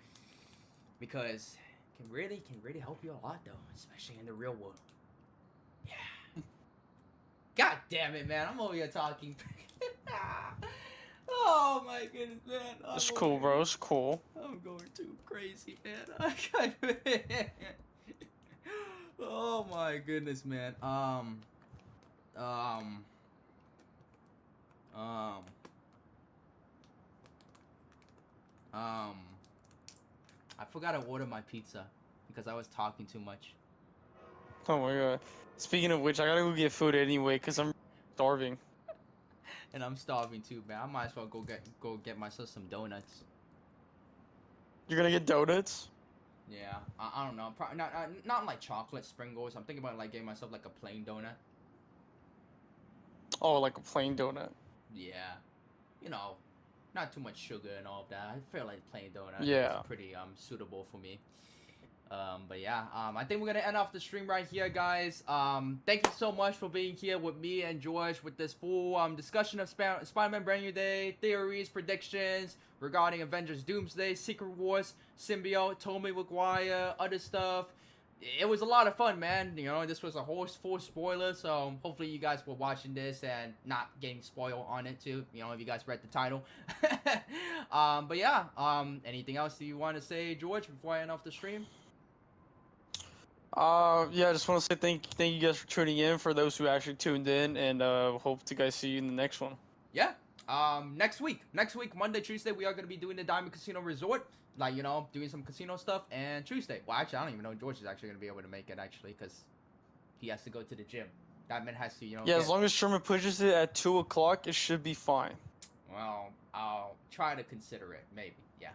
because it can really help you a lot, though, especially in the real world. Yeah. God damn it, man. I'm over here talking. Oh my goodness, man. It's cool, bro. It's cool. I'm going too crazy, man. Oh my goodness, man. I forgot to order my pizza because I was talking too much. Oh my god. Speaking of which, I gotta go get food anyway, because I'm starving. And I'm starving too, man. I might as well go get myself some donuts. You're gonna get donuts? Yeah, I don't know. Probably not like chocolate sprinkles. I'm thinking about like getting myself like a plain donut. Oh, like a plain donut. Yeah, you know, not too much sugar and all of that. I feel like plain donut is pretty suitable for me. But yeah, I think we're gonna end off the stream right here, guys. Thank you so much for being here with me and George with this full discussion of Spider-Man Brand New Day, theories, predictions regarding Avengers Doomsday, Secret Wars, Symbiote, Tobey Maguire, other stuff. It was a lot of fun, man. You know, this was a whole full spoiler, so hopefully you guys were watching this and not getting spoiled on it too. You know, if you guys read the title. But yeah, anything else that you want to say, George, before I end off the stream? Yeah, I just want to say thank you guys for tuning in, for those who actually tuned in, and hope to guys see you in the next one. Yeah. Next week, Monday, Tuesday, we are going to be doing the Diamond Casino Resort, like, you know, doing some casino stuff, and Tuesday, well, actually, I don't even know if George is actually going to be able to make it, actually, because he has to go to the gym. That man has to, you know. Yeah, as long as Sherman pushes it at 2 o'clock, it should be fine. Well, I'll try to consider it, maybe. Yeah.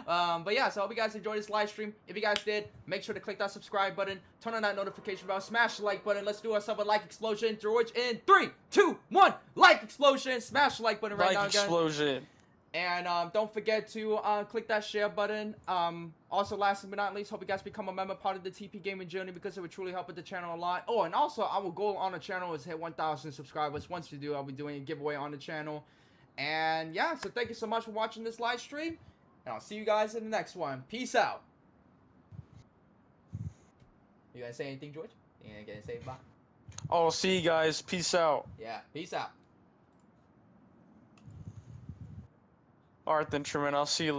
But yeah, so I hope you guys enjoyed this live stream. If you guys did, make sure to click that subscribe button, turn on that notification bell, smash the like button. Let's do ourselves a like explosion. George, in 3, 2, 1, like explosion. Smash the like button right now, guys. Like explosion. And don't forget to click that share button. Also, last but not least, hope you guys become a member, part of the TP Gaming journey, because it would truly help with the channel a lot. Oh, and also, our goal on the channel is hit 1,000 subscribers. Once we do, I'll be doing a giveaway on the channel. And yeah, so thank you so much for watching this live stream, and I'll see you guys in the next one. Peace out. You gonna say anything, George? You gonna say bye? Oh, see you guys. Peace out. Yeah, peace out. Alright then, Truman. I'll see you later.